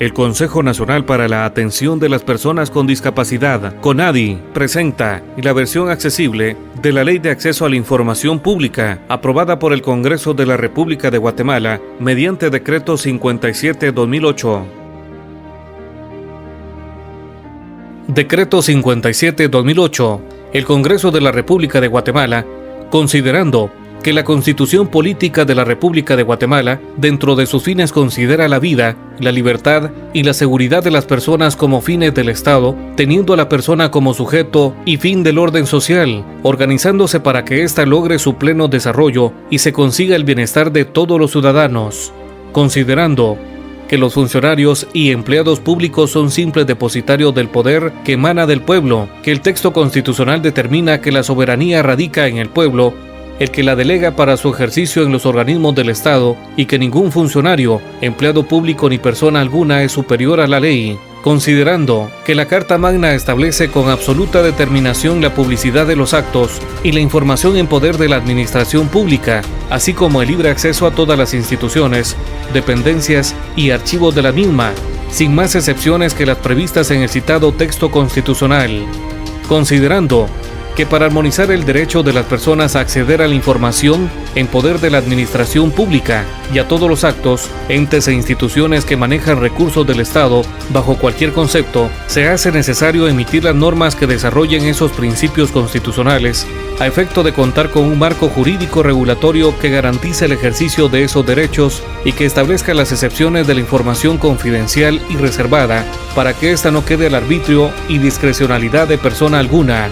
El Consejo Nacional para la Atención de las Personas con Discapacidad, CONADI, presenta la versión accesible de la Ley de Acceso a la Información Pública, aprobada por el Congreso de la República de Guatemala mediante Decreto 57/2008. Decreto 57/2008. El Congreso de la República de Guatemala, considerando que la Constitución Política de la República de Guatemala, dentro de sus fines, considera la vida, la libertad y la seguridad de las personas como fines del Estado, teniendo a la persona como sujeto y fin del orden social, organizándose para que ésta logre su pleno desarrollo y se consiga el bienestar de todos los ciudadanos, considerando que los funcionarios y empleados públicos son simples depositarios del poder que emana del pueblo, que el texto constitucional determina que la soberanía radica en el pueblo, el que la delega para su ejercicio en los organismos del Estado, y que ningún funcionario, empleado público ni persona alguna es superior a la ley, considerando que la Carta Magna establece con absoluta determinación la publicidad de los actos y la información en poder de la administración pública, así como el libre acceso a todas las instituciones, dependencias y archivos de la misma, sin más excepciones que las previstas en el citado texto constitucional, considerando que para armonizar el derecho de las personas a acceder a la información en poder de la administración pública y a todos los actos, entes e instituciones que manejan recursos del Estado bajo cualquier concepto, se hace necesario emitir las normas que desarrollen esos principios constitucionales a efecto de contar con un marco jurídico regulatorio que garantice el ejercicio de esos derechos y que establezca las excepciones de la información confidencial y reservada para que ésta no quede al arbitrio y discrecionalidad de persona alguna,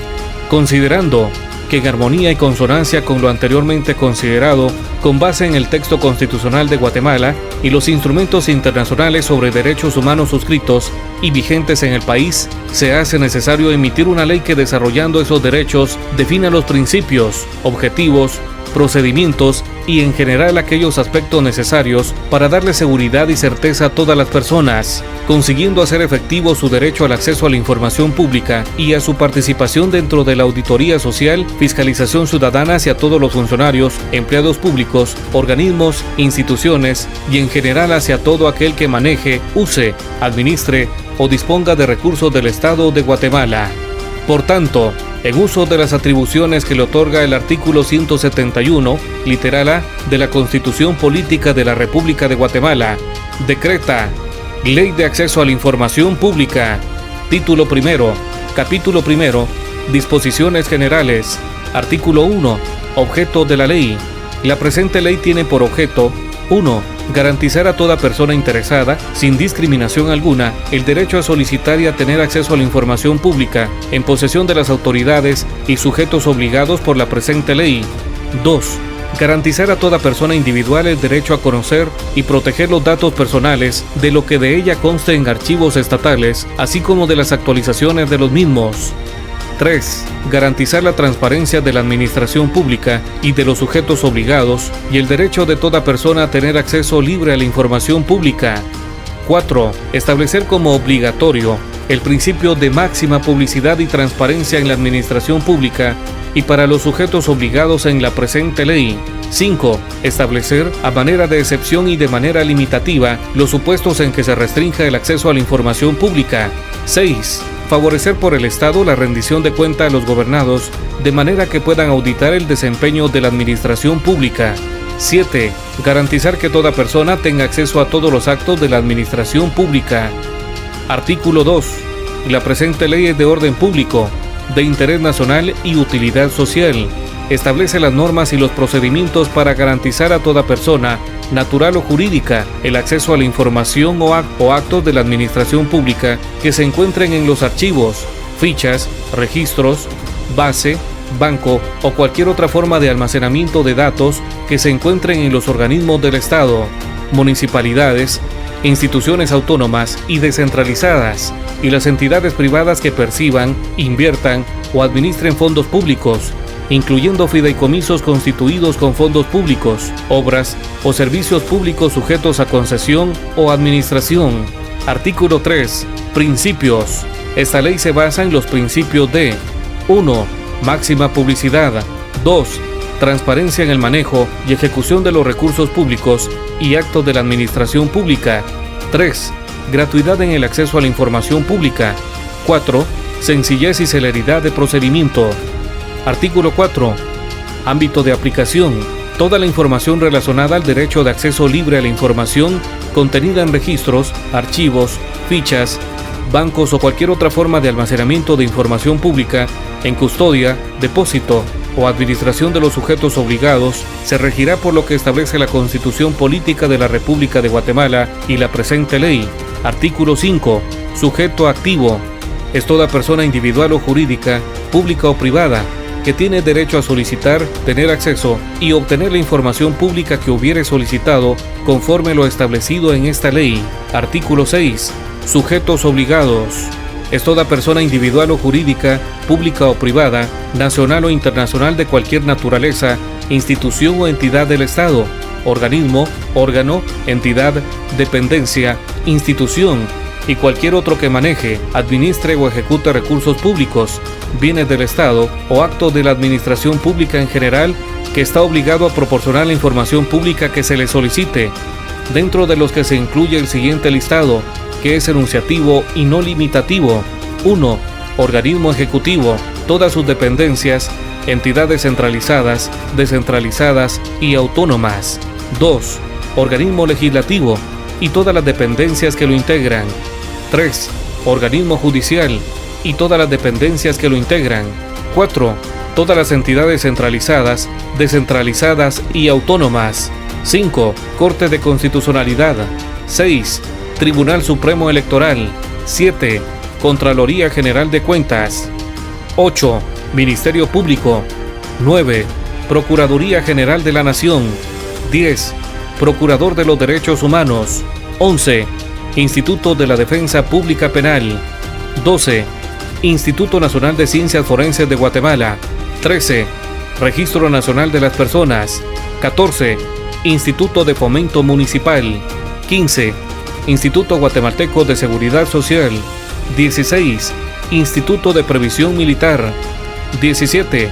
considerando que en armonía y consonancia con lo anteriormente considerado, con base en el texto constitucional de Guatemala y los instrumentos internacionales sobre derechos humanos suscritos y vigentes en el país, se hace necesario emitir una ley que, desarrollando esos derechos, defina los principios, objetivos, procedimientos y en general aquellos aspectos necesarios para darle seguridad y certeza a todas las personas, consiguiendo hacer efectivo su derecho al acceso a la información pública y a su participación dentro de la auditoría social, fiscalización ciudadana hacia todos los funcionarios, empleados públicos, organismos, instituciones y en general hacia todo aquel que maneje, use, administre o disponga de recursos del Estado de Guatemala. Por tanto, en uso de las atribuciones que le otorga el artículo 171, literal A, de la Constitución Política de la República de Guatemala, decreta Ley de Acceso a la Información Pública, Título Primero, Capítulo Primero, Disposiciones Generales, Artículo 1, Objeto de la ley. La presente ley tiene por objeto: 1. Garantizar a toda persona interesada, sin discriminación alguna, el derecho a solicitar y a tener acceso a la información pública, en posesión de las autoridades y sujetos obligados por la presente ley. 2. Garantizar a toda persona individual el derecho a conocer y proteger los datos personales de lo que de ella conste en archivos estatales, así como de las actualizaciones de los mismos. 3. Garantizar la transparencia de la administración pública y de los sujetos obligados y el derecho de toda persona a tener acceso libre a la información pública. 4. Establecer como obligatorio el principio de máxima publicidad y transparencia en la administración pública y para los sujetos obligados en la presente ley. 5. Establecer, a manera de excepción y de manera limitativa, los supuestos en que se restrinja el acceso a la información pública. 6. Favorecer por el Estado la rendición de cuenta a los gobernados, de manera que puedan auditar el desempeño de la administración pública. 7. Garantizar que toda persona tenga acceso a todos los actos de la administración pública. Artículo 2. La presente ley es de orden público, de interés nacional y utilidad social. Establece las normas y los procedimientos para garantizar a toda persona, natural o jurídica, el acceso a la información o actos de la administración pública que se encuentren en los archivos, fichas, registros, base, banco o cualquier otra forma de almacenamiento de datos que se encuentren en los organismos del Estado, municipalidades, instituciones autónomas y descentralizadas, y las entidades privadas que perciban, inviertan o administren fondos públicos, incluyendo fideicomisos constituidos con fondos públicos, obras o servicios públicos sujetos a concesión o administración. Artículo 3. Principios. Esta ley se basa en los principios de 1. Máxima publicidad. 2. Transparencia en el manejo y ejecución de los recursos públicos y actos de la administración pública. 3. gratuidad en el acceso a la información pública. 4. Sencillez y celeridad de procedimiento. Artículo 4. Ámbito de aplicación. Toda la información relacionada al derecho de acceso libre a la información contenida en registros, archivos, fichas, bancos o cualquier otra forma de almacenamiento de información pública en custodia, depósito o administración de los sujetos obligados se regirá por lo que establece la Constitución Política de la República de Guatemala y la presente ley. Artículo 5. Sujeto activo. Es toda persona individual o jurídica, pública o privada, que tiene derecho a solicitar, tener acceso y obtener la información pública que hubiere solicitado conforme lo establecido en esta ley. Artículo 6. Sujetos obligados. Es toda persona individual o jurídica, pública o privada, nacional o internacional de cualquier naturaleza, institución o entidad del Estado, organismo, órgano, entidad, dependencia, institución y cualquier otro que maneje, administre o ejecute recursos públicos, bienes del Estado o actos de la administración pública en general, que está obligado a proporcionar la información pública que se le solicite, dentro de los que se incluye el siguiente listado, que es enunciativo y no limitativo. 1. Organismo ejecutivo, todas sus dependencias, entidades centralizadas, descentralizadas y autónomas. 2. Organismo legislativo y todas las dependencias que lo integran. 3. Organismo judicial y todas las dependencias que lo integran. 4. Todas las entidades centralizadas, descentralizadas y autónomas. 5. Corte de Constitucionalidad. 6. Tribunal Supremo Electoral. 7. Contraloría General de Cuentas. 8. Ministerio Público. 9. Procuraduría General de la Nación. 10. Procurador de los Derechos Humanos. 11. Instituto de la Defensa Pública Penal. 12. Instituto Nacional de Ciencias Forenses de Guatemala. 13. Registro Nacional de las Personas. 14. Instituto de Fomento Municipal. 15. Instituto Guatemalteco de Seguridad Social. 16. Instituto de Previsión Militar. 17.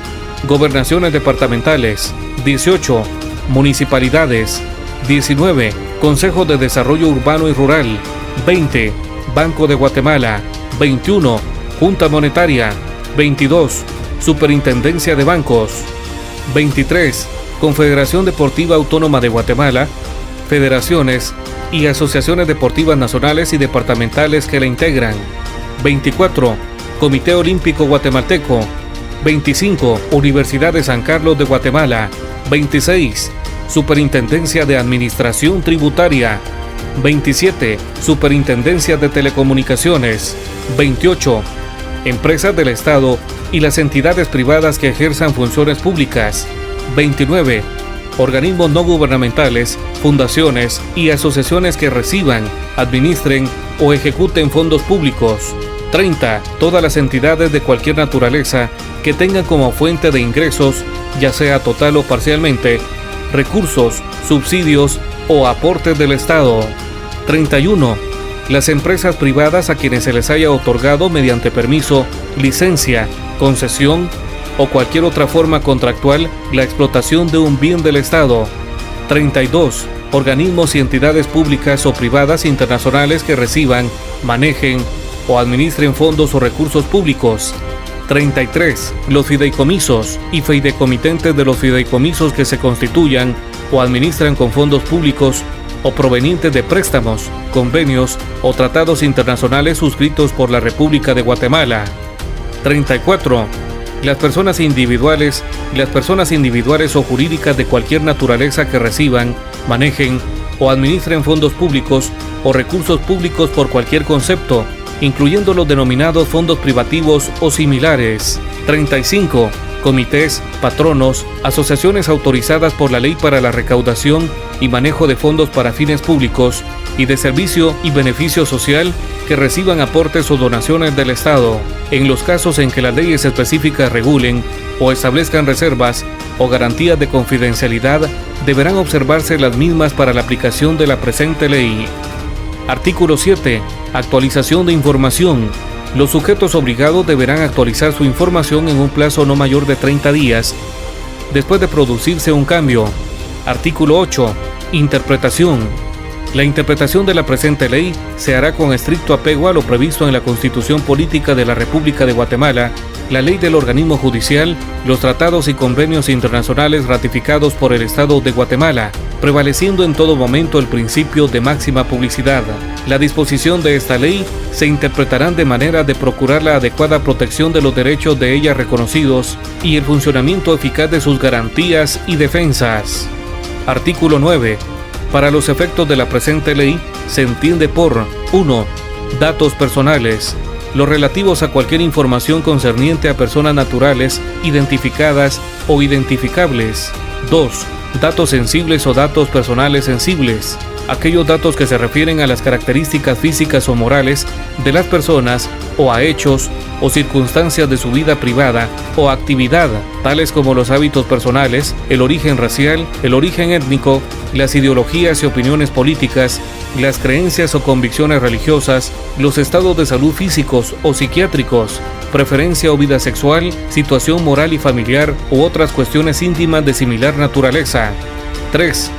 Gobernaciones departamentales. 18. Municipalidades. 19. Consejo de Desarrollo Urbano y Rural. 20. Banco de Guatemala. 21. Junta Monetaria. 22. Superintendencia de Bancos. 23. Confederación Deportiva Autónoma de Guatemala. Federaciones y asociaciones deportivas nacionales y departamentales que la integran. 24. Comité Olímpico Guatemalteco. 25. Universidad de San Carlos de Guatemala. 26. Superintendencia de Administración Tributaria. 27. Superintendencia de Telecomunicaciones. 28. Empresas del Estado y las entidades privadas que ejerzan funciones públicas. 29. Organismos no gubernamentales, fundaciones y asociaciones que reciban, administren o ejecuten fondos públicos. 30. Todas las entidades de cualquier naturaleza que tengan como fuente de ingresos, ya sea total o parcialmente, recursos, subsidios o aportes del Estado. 31. Las empresas privadas a quienes se les haya otorgado mediante permiso, licencia, concesión o cualquier otra forma contractual la explotación de un bien del Estado. 32. Organismos y entidades públicas o privadas internacionales que reciban, manejen o administren fondos o recursos públicos. 33. Los fideicomisos y fideicomitentes de los fideicomisos que se constituyan o administran con fondos públicos o provenientes de préstamos, convenios o tratados internacionales suscritos por la República de Guatemala. 34. Las personas individuales o jurídicas de cualquier naturaleza que reciban, manejen o administren fondos públicos o recursos públicos por cualquier concepto, incluyendo los denominados fondos privativos o similares. 35. Comités, patronos, asociaciones autorizadas por la ley para la recaudación y manejo de fondos para fines públicos y de servicio y beneficio social que reciban aportes o donaciones del Estado, en los casos en que las leyes específicas regulen o establezcan reservas o garantías de confidencialidad, deberán observarse las mismas para la aplicación de la presente ley. Artículo 7. Actualización de información. Los sujetos obligados deberán actualizar su información en un plazo no mayor de 30 días después de producirse un cambio. Artículo 8. Interpretación. La interpretación de la presente ley se hará con estricto apego a lo previsto en la Constitución Política de la República de Guatemala, la ley del organismo judicial, los tratados y convenios internacionales ratificados por el Estado de Guatemala, prevaleciendo en todo momento el principio de máxima publicidad. La disposición de esta ley se interpretarán de manera de procurar la adecuada protección de los derechos de ella reconocidos y el funcionamiento eficaz de sus garantías y defensas. Artículo 9. Para los efectos de la presente ley, se entiende por 1. Datos personales, los relativos a cualquier información concerniente a personas naturales, identificadas o identificables. 2. Datos sensibles o datos personales sensibles, aquellos datos que se refieren a las características físicas o morales de las personas o a hechos o circunstancias de su vida privada o actividad, tales como los hábitos personales, el origen racial, el origen étnico, las ideologías y opiniones políticas, las creencias o convicciones religiosas, los estados de salud físicos o psiquiátricos, preferencia o vida sexual, situación moral y familiar u otras cuestiones íntimas de similar naturaleza. 3.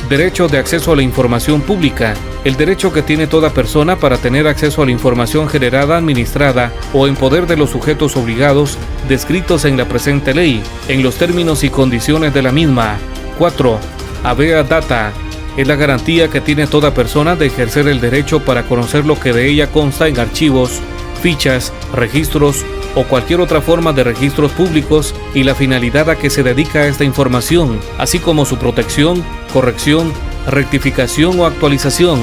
Derecho de acceso a la información pública, el derecho que tiene toda persona para tener acceso a la información generada, administrada o en poder de los sujetos obligados descritos en la presente ley, en los términos y condiciones de la misma. 4. Habeas data, es la garantía que tiene toda persona de ejercer el derecho para conocer lo que de ella consta en archivos, fichas, registros o cualquier otra forma de registros públicos y la finalidad a que se dedica a esta información, así como su protección, corrección, rectificación o actualización.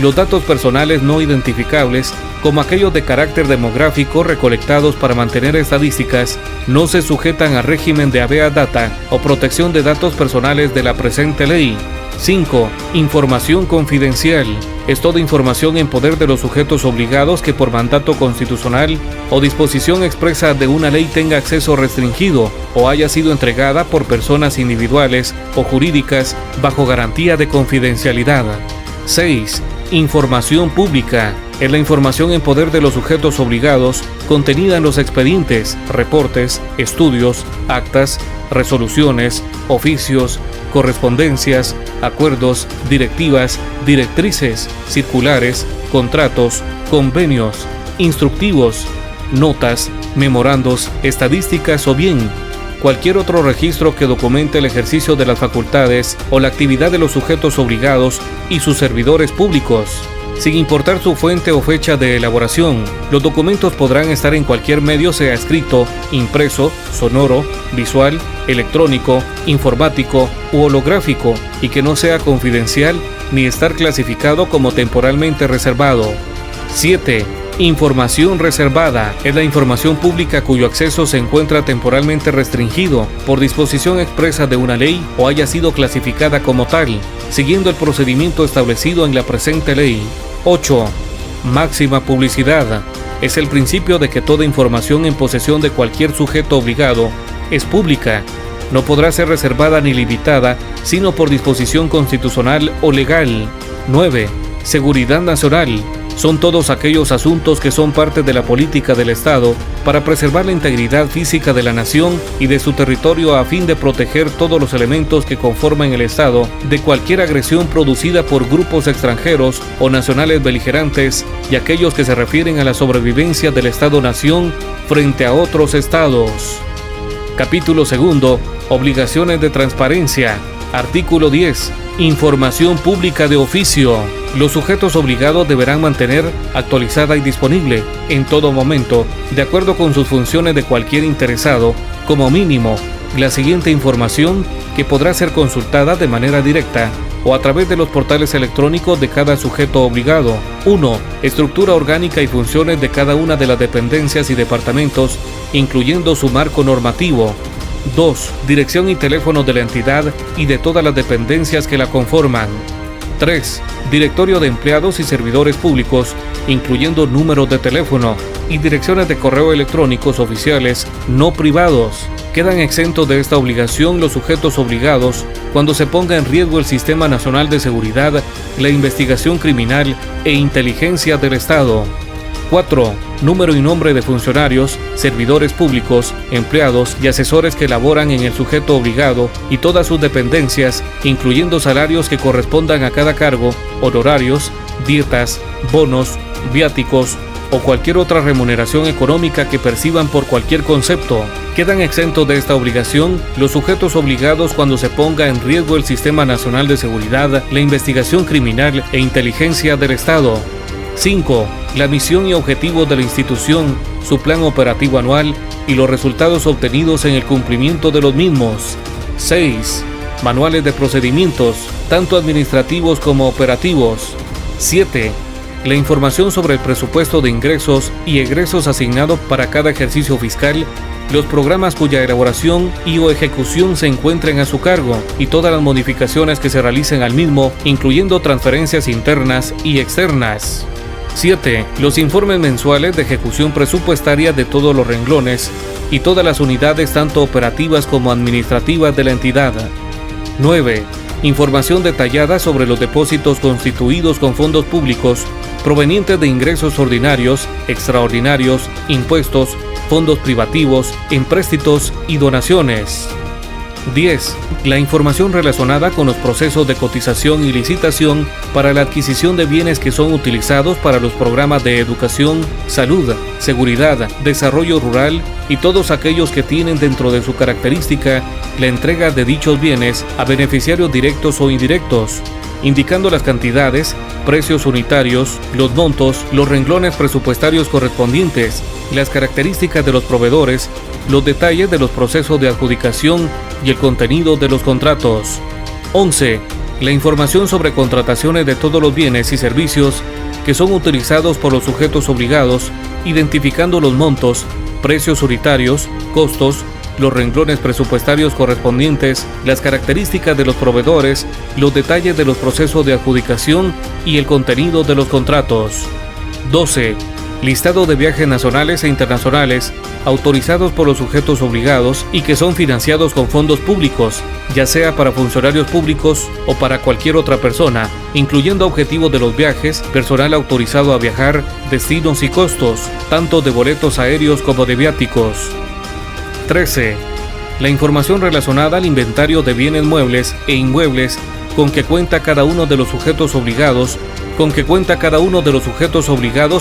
Los datos personales no identificables, como aquellos de carácter demográfico recolectados para mantener estadísticas, no se sujetan al régimen de habeas data o protección de datos personales de la presente ley. 5. Información confidencial. Es toda información en poder de los sujetos obligados que por mandato constitucional o disposición expresa de una ley tenga acceso restringido o haya sido entregada por personas individuales o jurídicas bajo garantía de confidencialidad. 6. Información pública. Es la información en poder de los sujetos obligados contenida en los expedientes, reportes, estudios, actas, resoluciones, oficios, correspondencias, acuerdos, directivas, directrices, circulares, contratos, convenios, instructivos, notas, memorandos, estadísticas o bien cualquier otro registro que documente el ejercicio de las facultades o la actividad de los sujetos obligados y sus servidores públicos. Sin importar su fuente o fecha de elaboración, los documentos podrán estar en cualquier medio, sea escrito, impreso, sonoro, visual, electrónico, informático u holográfico, y que no sea confidencial ni estar clasificado como temporalmente reservado. 7. Información reservada es la información pública cuyo acceso se encuentra temporalmente restringido por disposición expresa de una ley o haya sido clasificada como tal, siguiendo el procedimiento establecido en la presente ley. 8. Máxima publicidad. Es el principio de que toda información en posesión de cualquier sujeto obligado es pública. No podrá ser reservada ni limitada, sino por disposición constitucional o legal. 9. Seguridad nacional. Son todos aquellos asuntos que son parte de la política del Estado para preservar la integridad física de la nación y de su territorio a fin de proteger todos los elementos que conforman el Estado de cualquier agresión producida por grupos extranjeros o nacionales beligerantes y aquellos que se refieren a la sobrevivencia del Estado-nación frente a otros estados. Capítulo 2. Obligaciones de transparencia. Artículo 10. Información pública de oficio. Los sujetos obligados deberán mantener actualizada y disponible, en todo momento, de acuerdo con sus funciones de cualquier interesado, como mínimo, la siguiente información que podrá ser consultada de manera directa o a través de los portales electrónicos de cada sujeto obligado. 1. Estructura orgánica y funciones de cada una de las dependencias y departamentos, incluyendo su marco normativo. 2. Dirección y teléfono de la entidad y de todas las dependencias que la conforman. 3. Directorio de empleados y servidores públicos, incluyendo números de teléfono y direcciones de correo electrónicos oficiales no privados. Quedan exentos de esta obligación los sujetos obligados cuando se ponga en riesgo el Sistema Nacional de Seguridad, la investigación criminal e inteligencia del Estado. 4. número y nombre de funcionarios, servidores públicos, empleados y asesores que laboran en el sujeto obligado y todas sus dependencias, incluyendo salarios que correspondan a cada cargo, honorarios, dietas, bonos, viáticos o cualquier otra remuneración económica que perciban por cualquier concepto. Quedan exentos de esta obligación los sujetos obligados cuando se ponga en riesgo el Sistema Nacional de Seguridad, la investigación criminal e inteligencia del Estado. 5. La misión y objetivos de la institución, su plan operativo anual y los resultados obtenidos en el cumplimiento de los mismos. 6. Manuales de procedimientos, tanto administrativos como operativos. 7. La información sobre el presupuesto de ingresos y egresos asignado para cada ejercicio fiscal, los programas cuya elaboración y o ejecución se encuentren a su cargo y todas las modificaciones que se realicen al mismo, incluyendo transferencias internas y externas. 7. Los informes mensuales de ejecución presupuestaria de todos los renglones y todas las unidades tanto operativas como administrativas de la entidad. 9. Información detallada sobre los depósitos constituidos con fondos públicos provenientes de ingresos ordinarios, extraordinarios, impuestos, fondos privativos, empréstitos y donaciones. 10. La información relacionada con los procesos de cotización y licitación para la adquisición de bienes que son utilizados para los programas de educación, salud, seguridad, desarrollo rural y todos aquellos que tienen dentro de su característica la entrega de dichos bienes a beneficiarios directos o indirectos, indicando las cantidades, precios unitarios, los montos, los renglones presupuestarios correspondientes, las características de los proveedores, los detalles de los procesos de adjudicación y el contenido de los contratos. 11. La información sobre contrataciones de todos los bienes y servicios que son utilizados por los sujetos obligados, identificando los montos, precios unitarios, costos, los renglones presupuestarios correspondientes, las características de los proveedores, los detalles de los procesos de adjudicación y el contenido de los contratos. 12. Listado de viajes nacionales e internacionales autorizados por los sujetos obligados y que son financiados con fondos públicos, ya sea para funcionarios públicos o para cualquier otra persona, incluyendo objetivos de los viajes, personal autorizado a viajar, destinos y costos, tanto de boletos aéreos como de viáticos. 13. La información relacionada al inventario de bienes muebles e inmuebles con que cuenta cada uno de los sujetos obligados,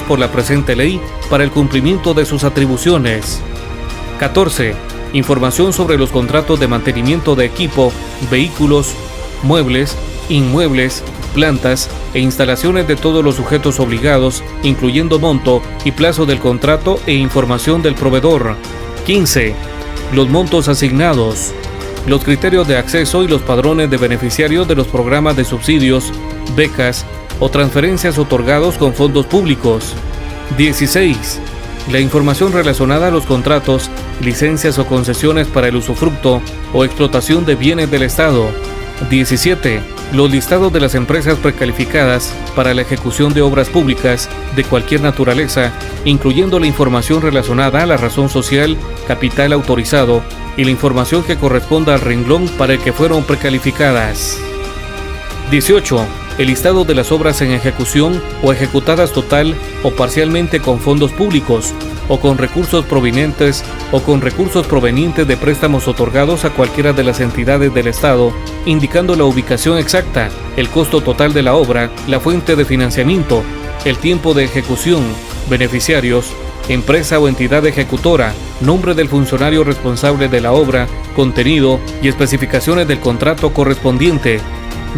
por la presente ley para el cumplimiento de sus atribuciones. 14. Información sobre los contratos de mantenimiento de equipo, vehículos, muebles, inmuebles, plantas e instalaciones de todos los sujetos obligados, incluyendo monto y plazo del contrato e información del proveedor. 15. Los montos asignados, los criterios de acceso y los padrones de beneficiarios de los programas de subsidios, becas o transferencias otorgados con fondos públicos. 16. La información relacionada a los contratos, licencias o concesiones para el usufructo o explotación de bienes del Estado. 17. Los listados de las empresas precalificadas para la ejecución de obras públicas de cualquier naturaleza, incluyendo la información relacionada a la razón social, capital autorizado y la información que corresponda al renglón para el que fueron precalificadas. 18. El listado de las obras en ejecución o ejecutadas total o parcialmente con fondos públicos o con recursos provenientes de préstamos otorgados a cualquiera de las entidades del Estado, indicando la ubicación exacta, el costo total de la obra, la fuente de financiamiento, el tiempo de ejecución, beneficiarios, empresa o entidad ejecutora, nombre del funcionario responsable de la obra, contenido y especificaciones del contrato correspondiente.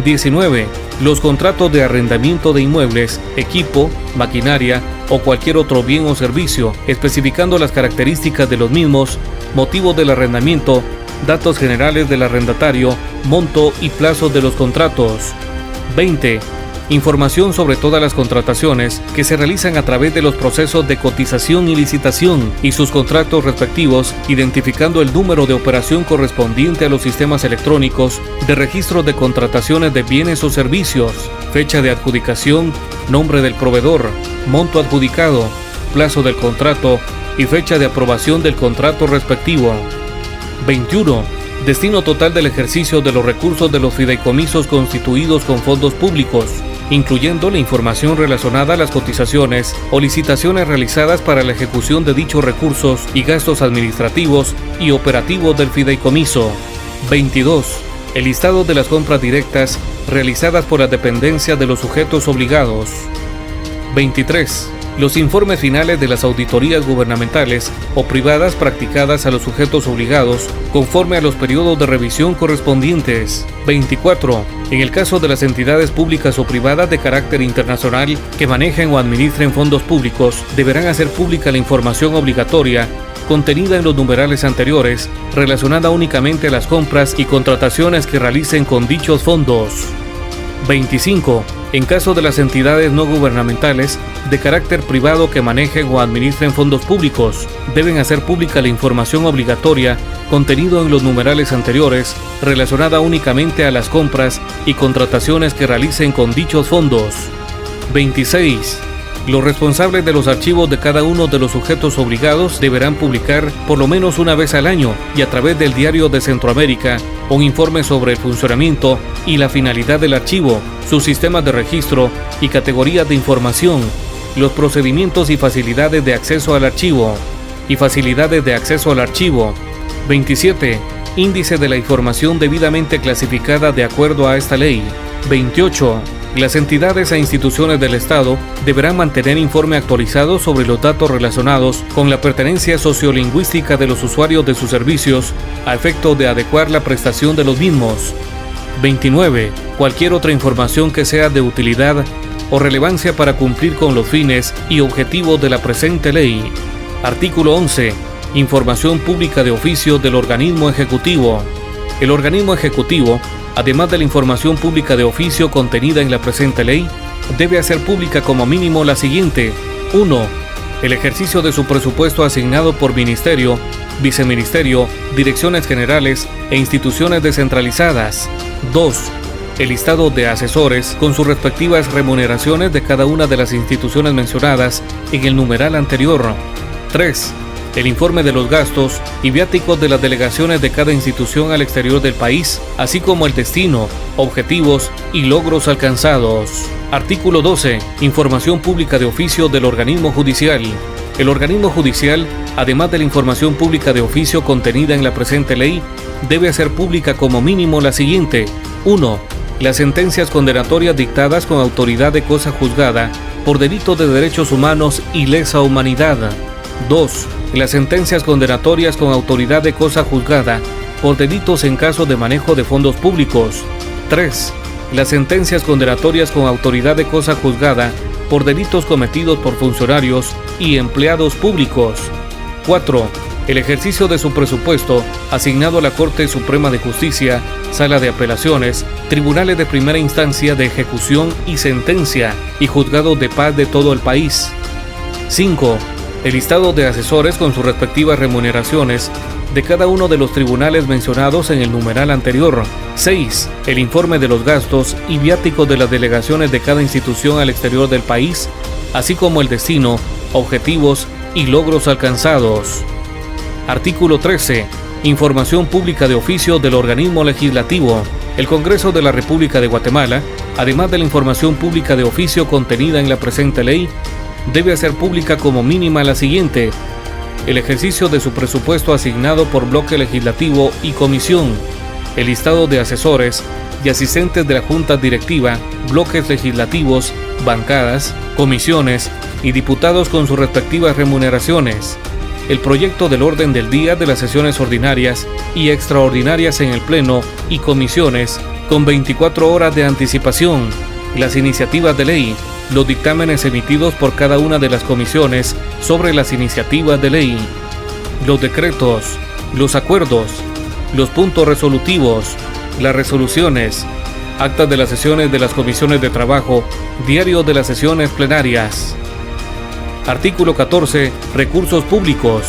19. Los contratos de arrendamiento de inmuebles, equipo, maquinaria o cualquier otro bien o servicio, especificando las características de los mismos, motivos del arrendamiento, datos generales del arrendatario, monto y plazo de los contratos. 20. Información sobre todas las contrataciones que se realizan a través de los procesos de cotización y licitación y sus contratos respectivos, identificando el número de operación correspondiente a los sistemas electrónicos de registro de contrataciones de bienes o servicios, fecha de adjudicación, nombre del proveedor, monto adjudicado, plazo del contrato y fecha de aprobación del contrato respectivo. 21. Destino total del ejercicio de los recursos de los fideicomisos constituidos con fondos públicos, incluyendo la información relacionada a las cotizaciones o licitaciones realizadas para la ejecución de dichos recursos y gastos administrativos y operativos del fideicomiso. 22. El listado de las compras directas realizadas por las dependencias de los sujetos obligados. 23. Los informes finales de las auditorías gubernamentales o privadas practicadas a los sujetos obligados conforme a los periodos de revisión correspondientes. 24. En el caso de las entidades públicas o privadas de carácter internacional que manejen o administren fondos públicos, deberán hacer pública la información obligatoria contenida en los numerales anteriores, relacionada únicamente a las compras y contrataciones que realicen con dichos fondos. 25. En caso de las entidades no gubernamentales de carácter privado que manejen o administren fondos públicos, deben hacer pública la información obligatoria contenido en los numerales anteriores, relacionada únicamente a las compras y contrataciones que realicen con dichos fondos. 26. Los responsables de los archivos de cada uno de los sujetos obligados deberán publicar por lo menos una vez al año y a través del Diario de Centroamérica un informe sobre el funcionamiento y la finalidad del archivo, sus sistemas de registro y categorías de información, los procedimientos y facilidades de acceso al archivo. 27. Índice de la información debidamente clasificada de acuerdo a esta ley. 28. Las entidades e instituciones del Estado deberán mantener informe actualizado sobre los datos relacionados con la pertenencia sociolingüística de los usuarios de sus servicios a efecto de adecuar la prestación de los mismos. 29. Cualquier otra información que sea de utilidad o relevancia para cumplir con los fines y objetivos de la presente ley. Artículo 11. Información pública de oficio del organismo ejecutivo. El organismo ejecutivo, además de la información pública de oficio contenida en la presente ley, debe hacer pública como mínimo la siguiente. 1. El ejercicio de su presupuesto asignado por ministerio, viceministerio, direcciones generales e instituciones descentralizadas. 2. El listado de asesores con sus respectivas remuneraciones de cada una de las instituciones mencionadas en el numeral anterior. 3. El informe de los gastos y viáticos de las delegaciones de cada institución al exterior del país, así como el destino, objetivos y logros alcanzados. Artículo 12. Información pública de oficio del organismo judicial. El organismo judicial, además de la información pública de oficio contenida en la presente ley, debe hacer pública como mínimo la siguiente. 1. Las sentencias condenatorias dictadas con autoridad de cosa juzgada por delitos de derechos humanos y lesa humanidad. 2. Las sentencias condenatorias con autoridad de cosa juzgada por delitos en caso de manejo de fondos públicos. 3. Las sentencias condenatorias con autoridad de cosa juzgada por delitos cometidos por funcionarios y empleados públicos. 4. El ejercicio de su presupuesto asignado a la Corte Suprema de Justicia, Sala de Apelaciones, Tribunales de Primera Instancia de Ejecución y Sentencia y Juzgados de Paz de todo el país. 5. El listado de asesores con sus respectivas remuneraciones de cada uno de los tribunales mencionados en el numeral anterior. 6. El informe de los gastos y viáticos de las delegaciones de cada institución al exterior del país, así como el destino, objetivos y logros alcanzados. Artículo 13. Información pública de oficio del organismo legislativo. El Congreso de la República de Guatemala, además de la información pública de oficio contenida en la presente ley, debe hacer pública como mínima la siguiente: el ejercicio de su presupuesto asignado por bloque legislativo y comisión, el listado de asesores y asistentes de la Junta Directiva, bloques legislativos, bancadas, comisiones y diputados con sus respectivas remuneraciones, el proyecto del orden del día de las sesiones ordinarias y extraordinarias en el Pleno y comisiones con 24 horas de anticipación, las iniciativas de ley, los dictámenes emitidos por cada una de las comisiones sobre las iniciativas de ley, los decretos, los acuerdos, los puntos resolutivos, las resoluciones, actas de las sesiones de las comisiones de trabajo, diario de las sesiones plenarias. Artículo 14. Recursos públicos.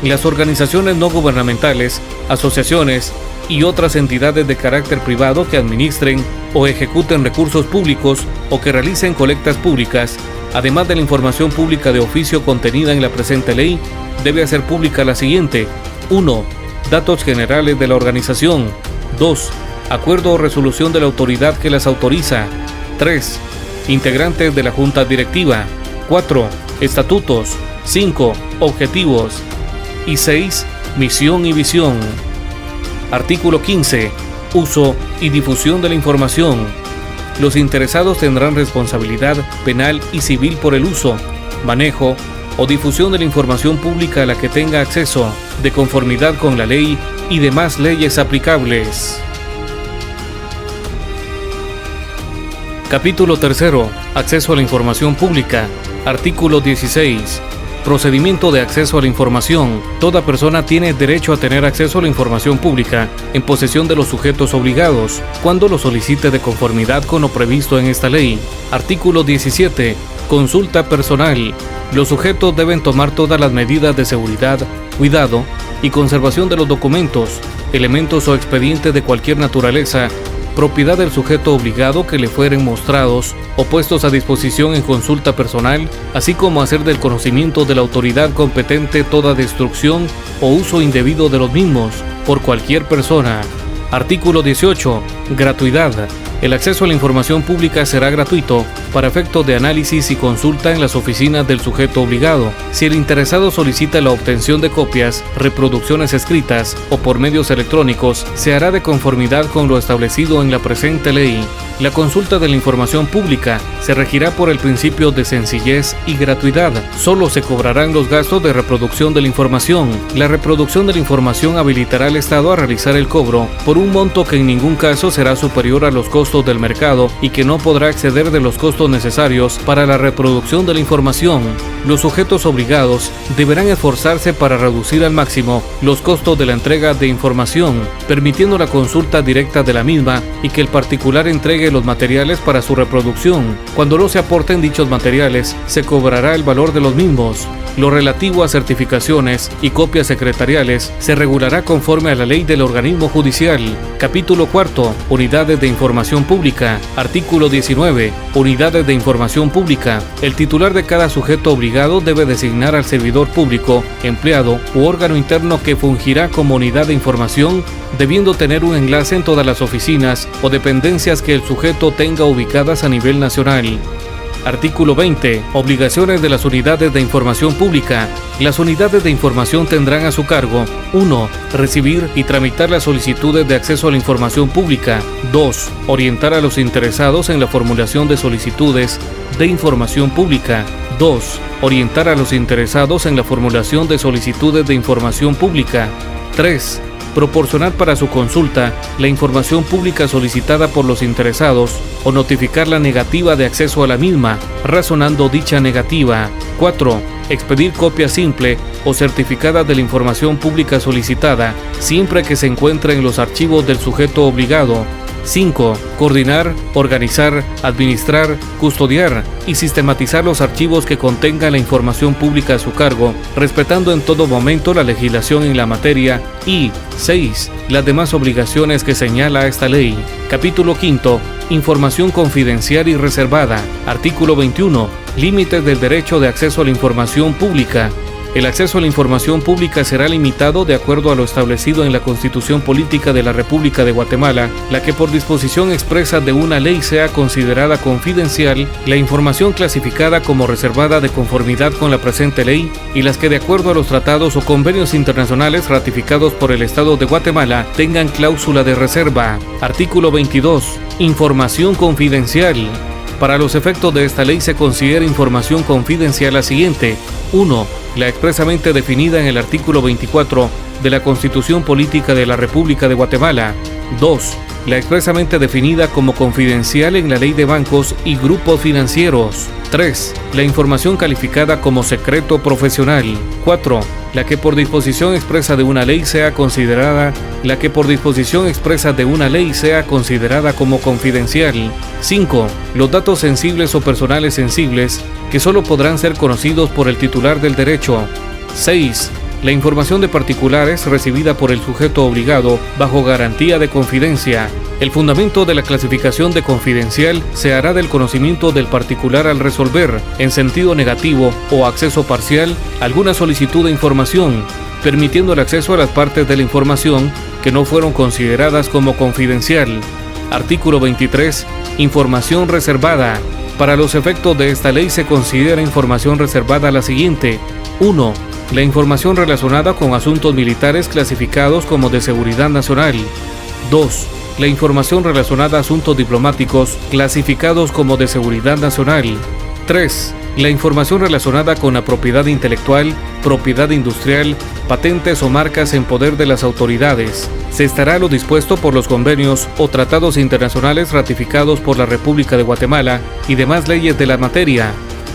Las organizaciones no gubernamentales, asociaciones y otras entidades de carácter privado que administren o ejecuten recursos públicos o que realicen colectas públicas, además de la información pública de oficio contenida en la presente ley, debe hacer pública la siguiente: 1. Datos generales de la organización. 2. Acuerdo o resolución de la autoridad que las autoriza. 3. Integrantes de la Junta Directiva. 4. Estatutos. 5. Objetivos. Y 6. Misión y visión. Artículo 15. Uso y difusión de la información. Los interesados tendrán responsabilidad penal y civil por el uso, manejo o difusión de la información pública a la que tenga acceso, de conformidad con la ley y demás leyes aplicables. Capítulo 3. Acceso a la información pública. Artículo 16. Procedimiento de acceso a la información. Toda persona tiene derecho a tener acceso a la información pública en posesión de los sujetos obligados, cuando lo solicite de conformidad con lo previsto en esta ley. Artículo 17. Consulta personal. Los sujetos deben tomar todas las medidas de seguridad, cuidado y conservación de los documentos, elementos o expedientes de cualquier naturaleza, propiedad del sujeto obligado que le fueren mostrados o puestos a disposición en consulta personal, así como hacer del conocimiento de la autoridad competente toda destrucción o uso indebido de los mismos por cualquier persona. Artículo 18. Gratuidad. El acceso a la información pública será gratuito para efectos de análisis y consulta en las oficinas del sujeto obligado. Si el interesado solicita la obtención de copias, reproducciones escritas o por medios electrónicos, se hará de conformidad con lo establecido en la presente ley. La consulta de la información pública se regirá por el principio de sencillez y gratuidad. Solo se cobrarán los gastos de reproducción de la información. La reproducción de la información habilitará al Estado a realizar el cobro por un monto que en ningún caso será superior a los costos del mercado y que no podrá exceder de los costos necesarios para la reproducción de la información. Los sujetos obligados deberán esforzarse para reducir al máximo los costos de la entrega de información, permitiendo la consulta directa de la misma y que el particular entregue los materiales para su reproducción. Cuando no se aporten dichos materiales, se cobrará el valor de los mismos. Lo relativo a certificaciones y copias secretariales se regulará conforme a la ley del organismo judicial. Capítulo 4. Unidades de información pública. Artículo 19. Unidades de información pública. El titular de cada sujeto obligado debe designar al servidor público, empleado u órgano interno que fungirá como unidad de información, debiendo tener un enlace en todas las oficinas o dependencias que el sujeto tenga ubicadas a nivel nacional. Artículo 20. Obligaciones de las unidades de información pública. Las unidades de información tendrán a su cargo: 1. Recibir y tramitar las solicitudes de acceso a la información pública. 2. Orientar a los interesados en la formulación de solicitudes de información pública. 2. Orientar a los interesados en la formulación de solicitudes de información pública. 3. Proporcionar para su consulta la información pública solicitada por los interesados o notificar la negativa de acceso a la misma, razonando dicha negativa. 4. Expedir copia simple o certificada de la información pública solicitada, siempre que se encuentre en los archivos del sujeto obligado. 5. Coordinar, organizar, administrar, custodiar y sistematizar los archivos que contengan la información pública a su cargo, respetando en todo momento la legislación en la materia. Y 6. Las demás obligaciones que señala esta ley. Capítulo 5. Información confidencial y reservada. Artículo 21. Límites del derecho de acceso a la información pública. El acceso a la información pública será limitado de acuerdo a lo establecido en la Constitución Política de la República de Guatemala, la que por disposición expresa de una ley sea considerada confidencial, la información clasificada como reservada de conformidad con la presente ley, y las que de acuerdo a los tratados o convenios internacionales ratificados por el Estado de Guatemala tengan cláusula de reserva. Artículo 22. Información confidencial. Para los efectos de esta ley se considera información confidencial la siguiente: 1. La expresamente definida en el artículo 24 de la Constitución Política de la República de Guatemala. 2. La expresamente definida como confidencial en la Ley de Bancos y Grupos Financieros. 3. La información calificada como secreto profesional. 4. La que por disposición expresa de una ley sea considerada como confidencial. 5. Los datos sensibles o personales sensibles que solo podrán ser conocidos por el titular del derecho. 6. La información de particulares recibida por el sujeto obligado bajo garantía de confidencia. El fundamento de la clasificación de confidencial se hará del conocimiento del particular al resolver, en sentido negativo o acceso parcial, alguna solicitud de información, permitiendo el acceso a las partes de la información que no fueron consideradas como confidencial. Artículo 23. Información reservada. Para los efectos de esta ley se considera información reservada la siguiente. 1. La información relacionada con asuntos militares clasificados como de seguridad nacional. 2. La información relacionada a asuntos diplomáticos clasificados como de seguridad nacional. 3. La información relacionada con la propiedad intelectual, propiedad industrial, patentes o marcas en poder de las autoridades. Se estará lo dispuesto por los convenios o tratados internacionales ratificados por la República de Guatemala y demás leyes de la materia.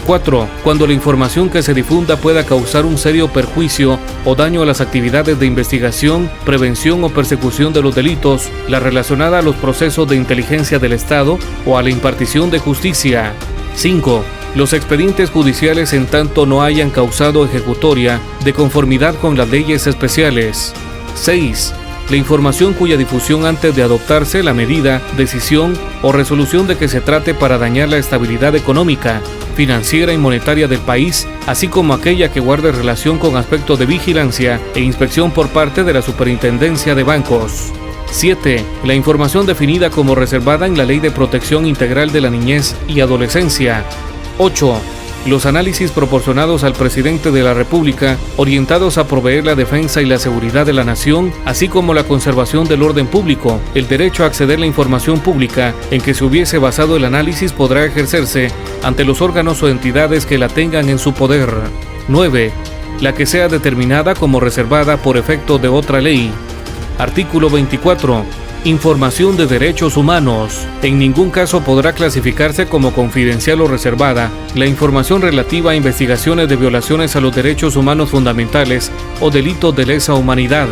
4. Cuando la información que se difunda pueda causar un serio perjuicio o daño a las actividades de investigación, prevención o persecución de los delitos, la relacionada a los procesos de inteligencia del Estado o a la impartición de justicia. 5. Los expedientes judiciales en tanto no hayan causado ejecutoria de conformidad con las leyes especiales. 6. La información cuya difusión antes de adoptarse la medida, decisión o resolución de que se trate para dañar la estabilidad económica, financiera y monetaria del país, así como aquella que guarde relación con aspectos de vigilancia e inspección por parte de la Superintendencia de Bancos. 7. La información definida como reservada en la Ley de Protección Integral de la Niñez y Adolescencia. 8. Los análisis proporcionados al presidente de la República, orientados a proveer la defensa y la seguridad de la nación, así como la conservación del orden público. El derecho a acceder a la información pública en que se hubiese basado el análisis podrá ejercerse ante los órganos o entidades que la tengan en su poder. 9. La que sea determinada como reservada por efecto de otra ley. Artículo 24. Información de derechos humanos. En ningún caso podrá clasificarse como confidencial o reservada la información relativa a investigaciones de violaciones a los derechos humanos fundamentales o delitos de lesa humanidad.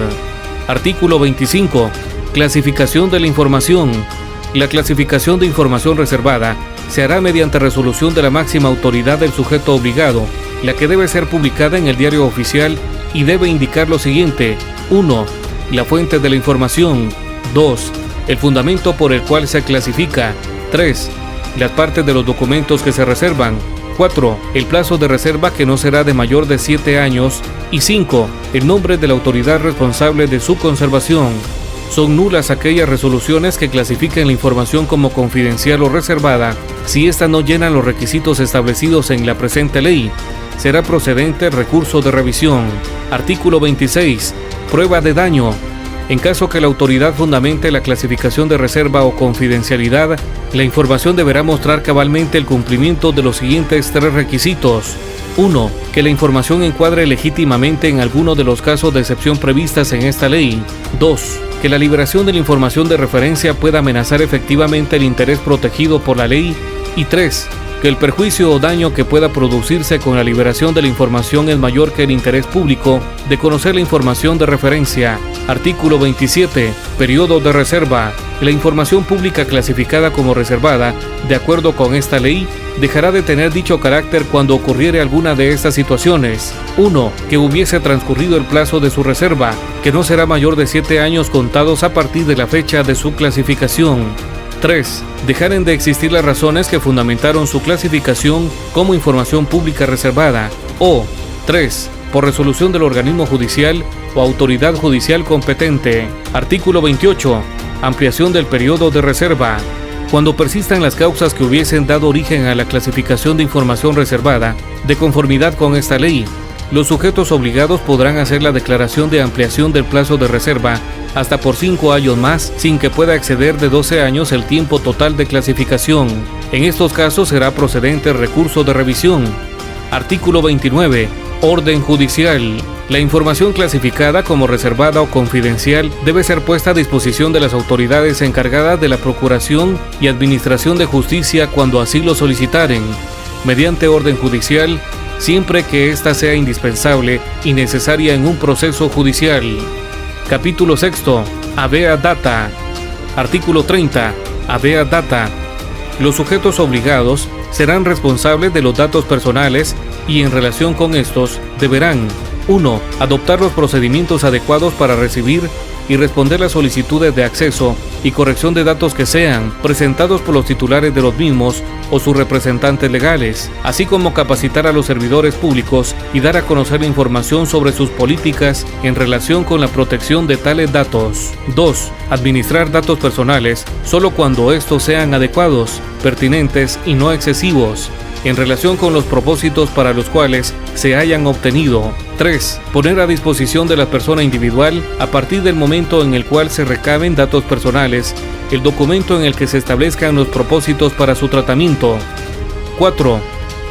Artículo 25. Clasificación de la información. La clasificación de información reservada se hará mediante resolución de la máxima autoridad del sujeto obligado, la que debe ser publicada en el Diario Oficial y debe indicar lo siguiente. 1. La fuente de la información. 2. El fundamento por el cual se clasifica. 3. Las partes de los documentos que se reservan. 4. El plazo de reserva que no será de mayor de 7 años. Y 5. El nombre de la autoridad responsable de su conservación. Son nulas aquellas resoluciones que clasifiquen la información como confidencial o reservada si éstas no llenan los requisitos establecidos en la presente ley. Será procedente el recurso de revisión. Artículo 26. Prueba de daño. En caso que la autoridad fundamente la clasificación de reserva o confidencialidad, la información deberá mostrar cabalmente el cumplimiento de los siguientes 3 requisitos. 1. Que la información encuadre legítimamente en alguno de los casos de excepción previstas en esta ley. 2. Que la liberación de la información de referencia pueda amenazar efectivamente el interés protegido por la ley. Y 3. Que el perjuicio o daño que pueda producirse con la liberación de la información es mayor que el interés público de conocer la información de referencia. Artículo 27. Periodo de reserva. La información pública clasificada como reservada, de acuerdo con esta ley, dejará de tener dicho carácter cuando ocurriere alguna de estas situaciones. 1. Que hubiese transcurrido el plazo de su reserva, que no será mayor de 7 años contados a partir de la fecha de su clasificación. 3. Dejaren de existir las razones que fundamentaron su clasificación como información pública reservada. O 3. Por resolución del organismo judicial o autoridad judicial competente. Artículo 28. Ampliación del periodo de reserva. Cuando persistan las causas que hubiesen dado origen a la clasificación de información reservada, de conformidad con esta ley, los sujetos obligados podrán hacer la declaración de ampliación del plazo de reserva hasta por 5 años más, sin que pueda exceder de 12 años el tiempo total de clasificación. En estos casos será procedente el recurso de revisión. Artículo 29. Orden judicial. La información clasificada como reservada o confidencial debe ser puesta a disposición de las autoridades encargadas de la procuración y administración de justicia cuando así lo solicitaren, mediante orden judicial, siempre que ésta sea indispensable y necesaria en un proceso judicial. Capítulo 6. Habea data. Artículo 30. Habea data. Los sujetos obligados serán responsables de los datos personales y en relación con estos deberán 1. Adoptar los procedimientos adecuados para recibir, y responder las solicitudes de acceso y corrección de datos que sean presentados por los titulares de los mismos o sus representantes legales, así como capacitar a los servidores públicos y dar a conocer la información sobre sus políticas en relación con la protección de tales datos. 2. Administrar datos personales solo cuando estos sean adecuados, pertinentes y no excesivos, en relación con los propósitos para los cuales se hayan obtenido. 3. Poner a disposición de la persona individual, a partir del momento en el cual se recaben datos personales, el documento en el que se establezcan los propósitos para su tratamiento. 4.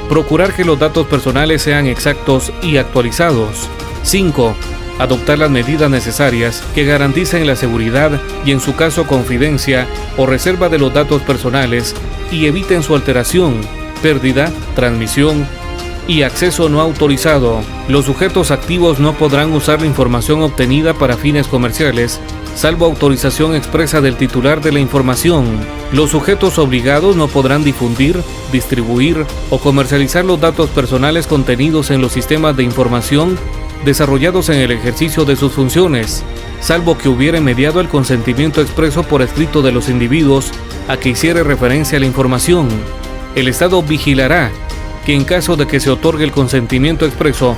Procurar que los datos personales sean exactos y actualizados. 5. Adoptar las medidas necesarias que garanticen la seguridad y, en su caso, confidencia o reserva de los datos personales y eviten su alteración, pérdida, transmisión y acceso no autorizado. Los sujetos activos no podrán usar la información obtenida para fines comerciales, salvo autorización expresa del titular de la información. Los sujetos obligados no podrán difundir, distribuir o comercializar los datos personales contenidos en los sistemas de información desarrollados en el ejercicio de sus funciones, salvo que hubiere mediado el consentimiento expreso por escrito de los individuos a que hiciere referencia a la información. El Estado vigilará que, en caso de que se otorgue el consentimiento expreso,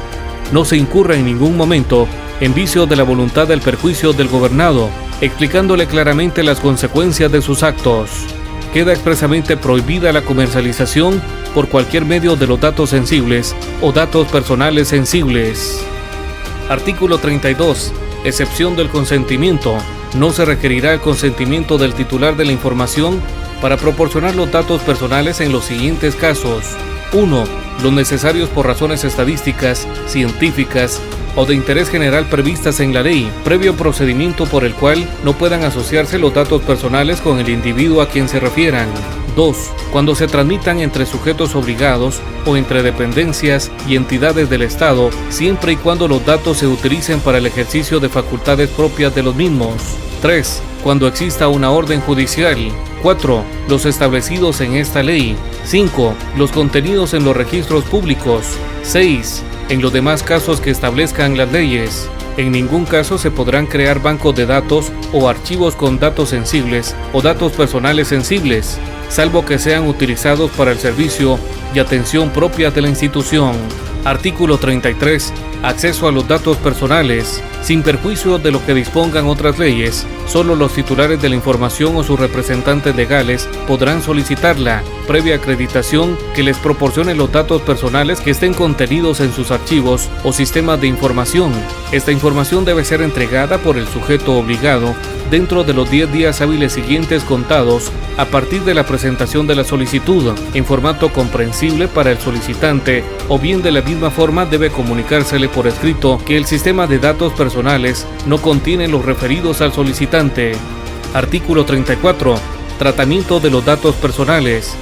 no se incurra en ningún momento en vicio de la voluntad del perjuicio del gobernado, explicándole claramente las consecuencias de sus actos. Queda expresamente prohibida la comercialización por cualquier medio de los datos sensibles o datos personales sensibles. Artículo 32. Excepción del consentimiento. No se requerirá el consentimiento del titular de la información para proporcionar los datos personales en los siguientes casos. 1. Los necesarios por razones estadísticas, científicas o de interés general previstas en la ley, previo procedimiento por el cual no puedan asociarse los datos personales con el individuo a quien se refieran. 2. Cuando se transmitan entre sujetos obligados o entre dependencias y entidades del Estado, siempre y cuando los datos se utilicen para el ejercicio de facultades propias de los mismos. 3. Cuando exista una orden judicial. 4. Los establecidos en esta ley. 5. Los contenidos en los registros públicos. 6. En los demás casos que establezcan las leyes. En ningún caso se podrán crear bancos de datos o archivos con datos sensibles o datos personales sensibles, salvo que sean utilizados para el servicio y atención propias de la institución. Artículo 33. Acceso a los datos personales. Sin perjuicio de lo que dispongan otras leyes, solo los titulares de la información o sus representantes legales podrán solicitarla, previa acreditación que les proporcione los datos personales que estén contenidos en sus archivos o sistemas de información. Esta información debe ser entregada por el sujeto obligado dentro de los 10 días hábiles siguientes contados a partir de la presentación de la solicitud, en formato comprensible para el solicitante, o bien de la misma forma debe comunicársele por escrito que el sistema de datos personales no contiene los referidos al solicitante. Artículo 34. Tratamiento de los datos personales.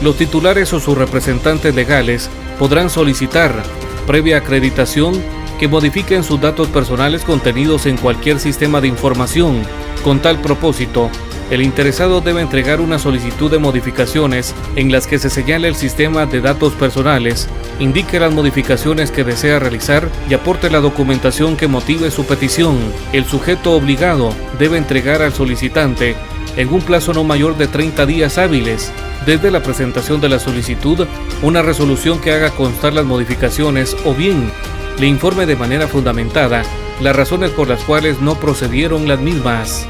Los titulares o sus representantes legales podrán solicitar, previa acreditación, que modifiquen sus datos personales contenidos en cualquier sistema de información. Con tal propósito, el interesado debe entregar una solicitud de modificaciones en las que se señale el sistema de datos personales, indique las modificaciones que desea realizar y aporte la documentación que motive su petición. El sujeto obligado debe entregar al solicitante, en un plazo no mayor de 30 días hábiles, desde la presentación de la solicitud, una resolución que haga constar las modificaciones o bien le informe de manera fundamentada las razones por las cuales no procedieron las mismas.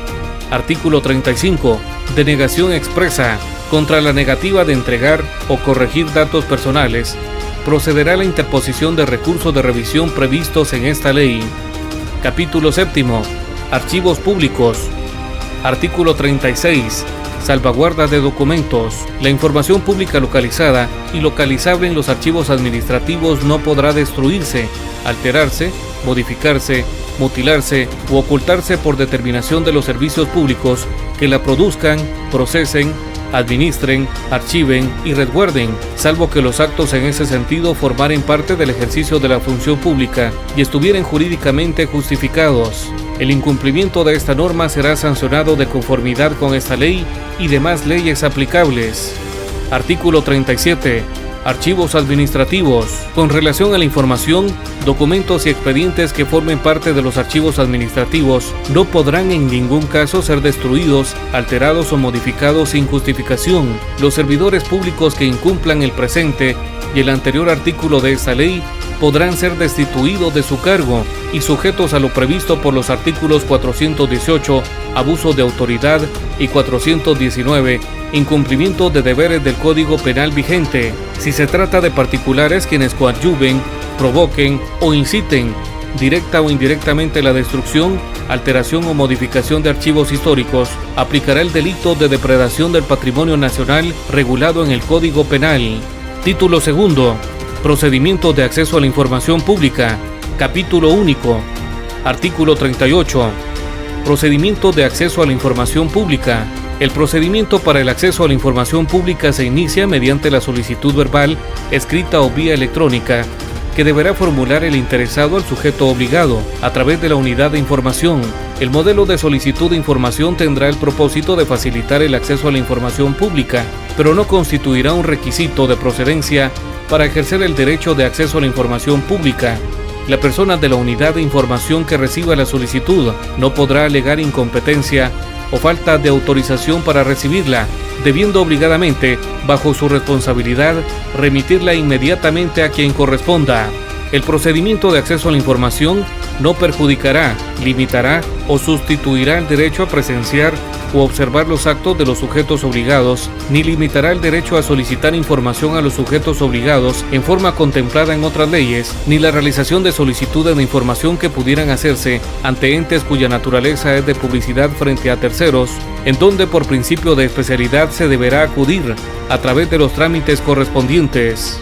Artículo 35. Denegación expresa. Contra la negativa de entregar o corregir datos personales, procederá la interposición de recursos de revisión previstos en esta ley. Capítulo 7. Archivos públicos. Artículo 36. Salvaguarda de documentos. La información pública localizada y localizable en los archivos administrativos no podrá destruirse, alterarse, modificarse, mutilarse u ocultarse por determinación de los servicios públicos que la produzcan, procesen, administren, archiven y resguarden, salvo que los actos en ese sentido formaren parte del ejercicio de la función pública y estuvieran jurídicamente justificados. El incumplimiento de esta norma será sancionado de conformidad con esta ley y demás leyes aplicables. Artículo 37. Archivos administrativos. Con relación a la información, documentos y expedientes que formen parte de los archivos administrativos no podrán en ningún caso ser destruidos, alterados o modificados sin justificación. Los servidores públicos que incumplan el presente y el anterior artículo de esta ley podrán ser destituidos de su cargo y sujetos a lo previsto por los artículos 418, abuso de autoridad, y 419, incumplimiento de deberes del Código Penal vigente, si se trata de particulares quienes coadyuven, provoquen o inciten, directa o indirectamente, la destrucción, alteración o modificación de archivos históricos. Aplicará el delito de depredación del patrimonio nacional regulado en el Código Penal. Título segundo. Procedimiento de acceso a la información pública. Capítulo único. Artículo 38. Procedimiento de acceso a la información pública. El procedimiento para el acceso a la información pública se inicia mediante la solicitud verbal, escrita o vía electrónica, que deberá formular el interesado al sujeto obligado, a través de la unidad de información. El modelo de solicitud de información tendrá el propósito de facilitar el acceso a la información pública, pero no constituirá un requisito de procedencia para ejercer el derecho de acceso a la información pública. La persona de la unidad de información que reciba la solicitud no podrá alegar incompetencia o falta de autorización para recibirla, debiendo obligadamente, bajo su responsabilidad, remitirla inmediatamente a quien corresponda. El procedimiento de acceso a la información no perjudicará, limitará o sustituirá el derecho a presenciar o observar los actos de los sujetos obligados, ni limitará el derecho a solicitar información a los sujetos obligados en forma contemplada en otras leyes, ni la realización de solicitudes de información que pudieran hacerse ante entes cuya naturaleza es de publicidad frente a terceros, en donde por principio de especialidad se deberá acudir a través de los trámites correspondientes.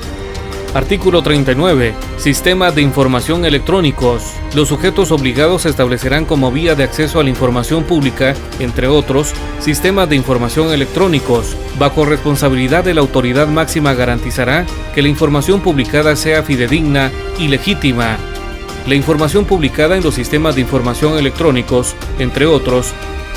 Artículo 39. Sistemas de información electrónicos. Los sujetos obligados establecerán como vía de acceso a la información pública, entre otros, sistemas de información electrónicos. Bajo responsabilidad de la autoridad máxima garantizará que la información publicada sea fidedigna y legítima. La información publicada en los sistemas de información electrónicos, entre otros,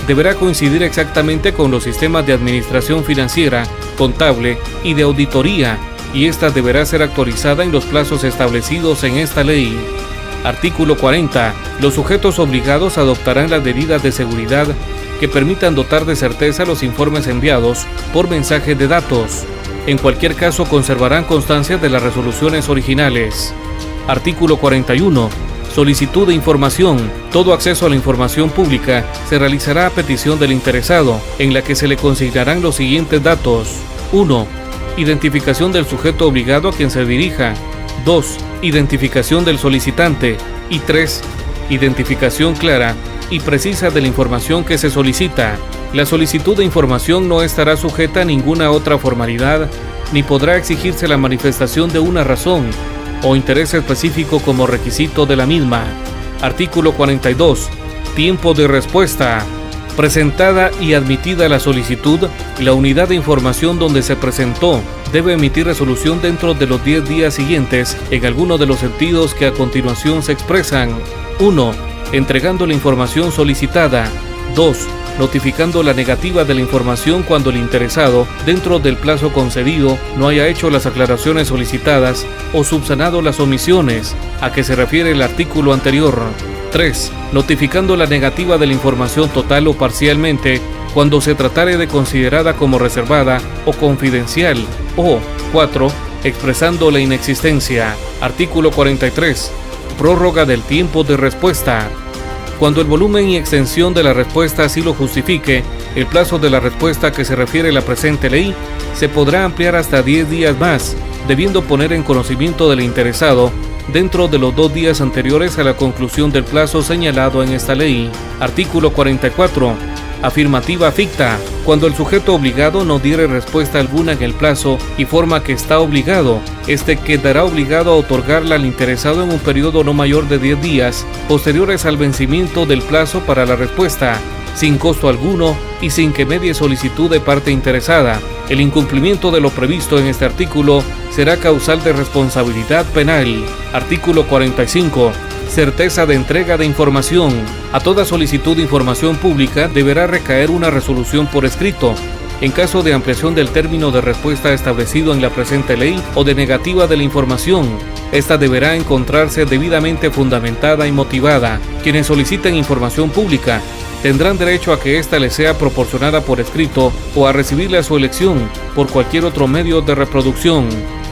deberá coincidir exactamente con los sistemas de administración financiera, contable y de auditoría, y esta deberá ser actualizada en los plazos establecidos en esta ley. Artículo 40. Los sujetos obligados adoptarán las medidas de seguridad que permitan dotar de certeza los informes enviados por mensaje de datos. En cualquier caso, conservarán constancia de las resoluciones originales. Artículo 41. Solicitud de información. Todo acceso a la información pública se realizará a petición del interesado, en la que se le consignarán los siguientes datos. 1. Identificación del sujeto obligado a quien se dirija. 2. Identificación del solicitante. Y 3. Identificación clara y precisa de la información que se solicita. La solicitud de información no estará sujeta a ninguna otra formalidad, ni podrá exigirse la manifestación de una razón o interés específico como requisito de la misma. Artículo 42. Tiempo de respuesta. Presentada y admitida la solicitud, la unidad de información donde se presentó debe emitir resolución dentro de los 10 días siguientes en alguno de los sentidos que a continuación se expresan. 1. Entregando la información solicitada. 2. Notificando la negativa de la información cuando el interesado, dentro del plazo concedido, no haya hecho las aclaraciones solicitadas o subsanado las omisiones a que se refiere el artículo anterior. 3. Notificando la negativa de la información total o parcialmente cuando se tratare de considerada como reservada o confidencial. O 4. Expresando la inexistencia. Artículo 43. Prórroga del tiempo de respuesta. Cuando el volumen y extensión de la respuesta así lo justifique, el plazo de la respuesta a que se refiere la presente ley se podrá ampliar hasta 10 días más, debiendo poner en conocimiento del interesado dentro de los 2 días anteriores a la conclusión del plazo señalado en esta ley. Artículo 44. Afirmativa ficta. Cuando el sujeto obligado no diere respuesta alguna en el plazo y forma que está obligado, este quedará obligado a otorgarla al interesado en un periodo no mayor de 10 días, posteriores al vencimiento del plazo para la respuesta, sin costo alguno y sin que medie solicitud de parte interesada. El incumplimiento de lo previsto en este artículo será causal de responsabilidad penal. Artículo 45. Certeza de entrega de información. A toda solicitud de información pública deberá recaer una resolución por escrito, En caso de ampliación del término de respuesta establecido en la presente ley o de negativa de la información, esta deberá encontrarse debidamente fundamentada y motivada. Quienes soliciten información pública tendrán derecho a que ésta les sea proporcionada por escrito o a recibirla a su elección por cualquier otro medio de reproducción.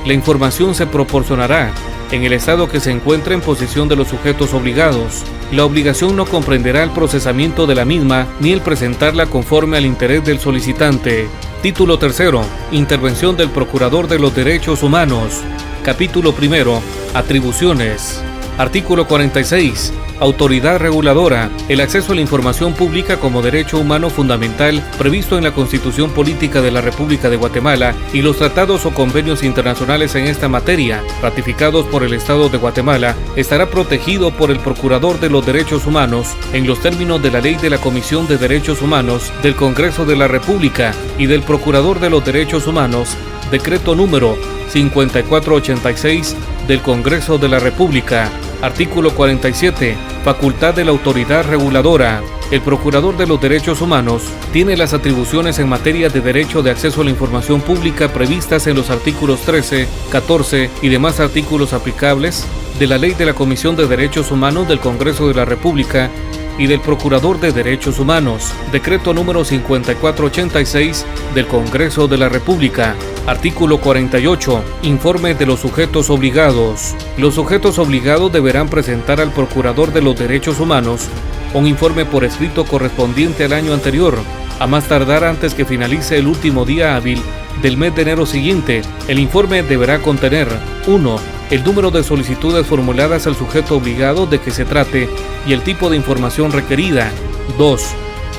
La información se proporcionará en el estado que se encuentre en posesión de los sujetos obligados. La obligación no comprenderá el procesamiento de la misma ni el presentarla conforme al interés del solicitante. Título tercero. Intervención del Procurador de los Derechos Humanos. Capítulo primero. Atribuciones. Artículo 46. Autoridad reguladora. El acceso a la información pública como derecho humano fundamental previsto en la Constitución Política de la República de Guatemala y los tratados o convenios internacionales en esta materia, ratificados por el Estado de Guatemala, estará protegido por el Procurador de los Derechos Humanos en los términos de la Ley de la Comisión de Derechos Humanos del Congreso de la República y del Procurador de los Derechos Humanos, decreto número 5486 del Congreso de la República. Artículo 47. Facultad de la autoridad reguladora. El Procurador de los Derechos Humanos tiene las atribuciones en materia de derecho de acceso a la información pública previstas en los artículos 13, 14 y demás artículos aplicables de la Ley de la Comisión de Derechos Humanos del Congreso de la República y del Procurador de Derechos Humanos, decreto número 5486 del Congreso de la República. Artículo 48. Informe de los sujetos obligados. Los sujetos obligados deberán presentar al Procurador de los Derechos Humanos un informe por escrito correspondiente al año anterior, a más tardar antes que finalice el último día hábil del mes de enero siguiente. El informe deberá contener 1. El número de solicitudes formuladas al sujeto obligado de que se trate y el tipo de información requerida. 2.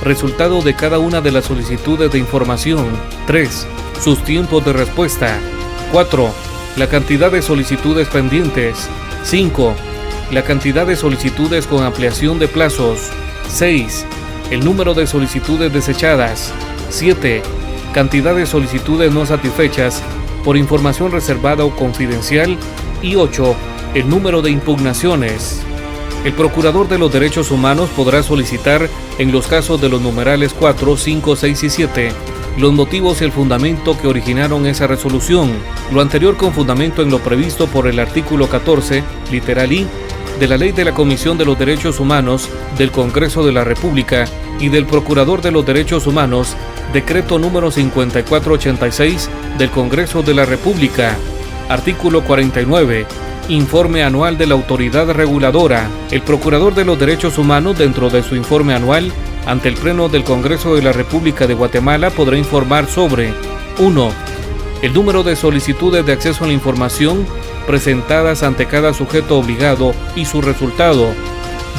Resultado de cada una de las solicitudes de información. 3. Sus tiempos de respuesta. 4. La cantidad de solicitudes pendientes. 5. La cantidad de solicitudes con ampliación de plazos. 6. El número de solicitudes desechadas. 7. Cantidad de solicitudes no satisfechas por información reservada o confidencial. Y 8. El número de impugnaciones. El Procurador de los Derechos Humanos podrá solicitar, en los casos de los numerales 4, 5, 6 y 7, los motivos y el fundamento que originaron esa resolución, lo anterior con fundamento en lo previsto por el artículo 14, literal I, de la Ley de la Comisión de los Derechos Humanos del Congreso de la República y del Procurador de los Derechos Humanos, decreto número 5486 del Congreso de la República. Artículo 49. Informe anual de la autoridad reguladora. El Procurador de los Derechos Humanos, dentro de su informe anual, ante el Pleno del Congreso de la República de Guatemala, podrá informar sobre 1. El número de solicitudes de acceso a la información presentadas ante cada sujeto obligado y su resultado.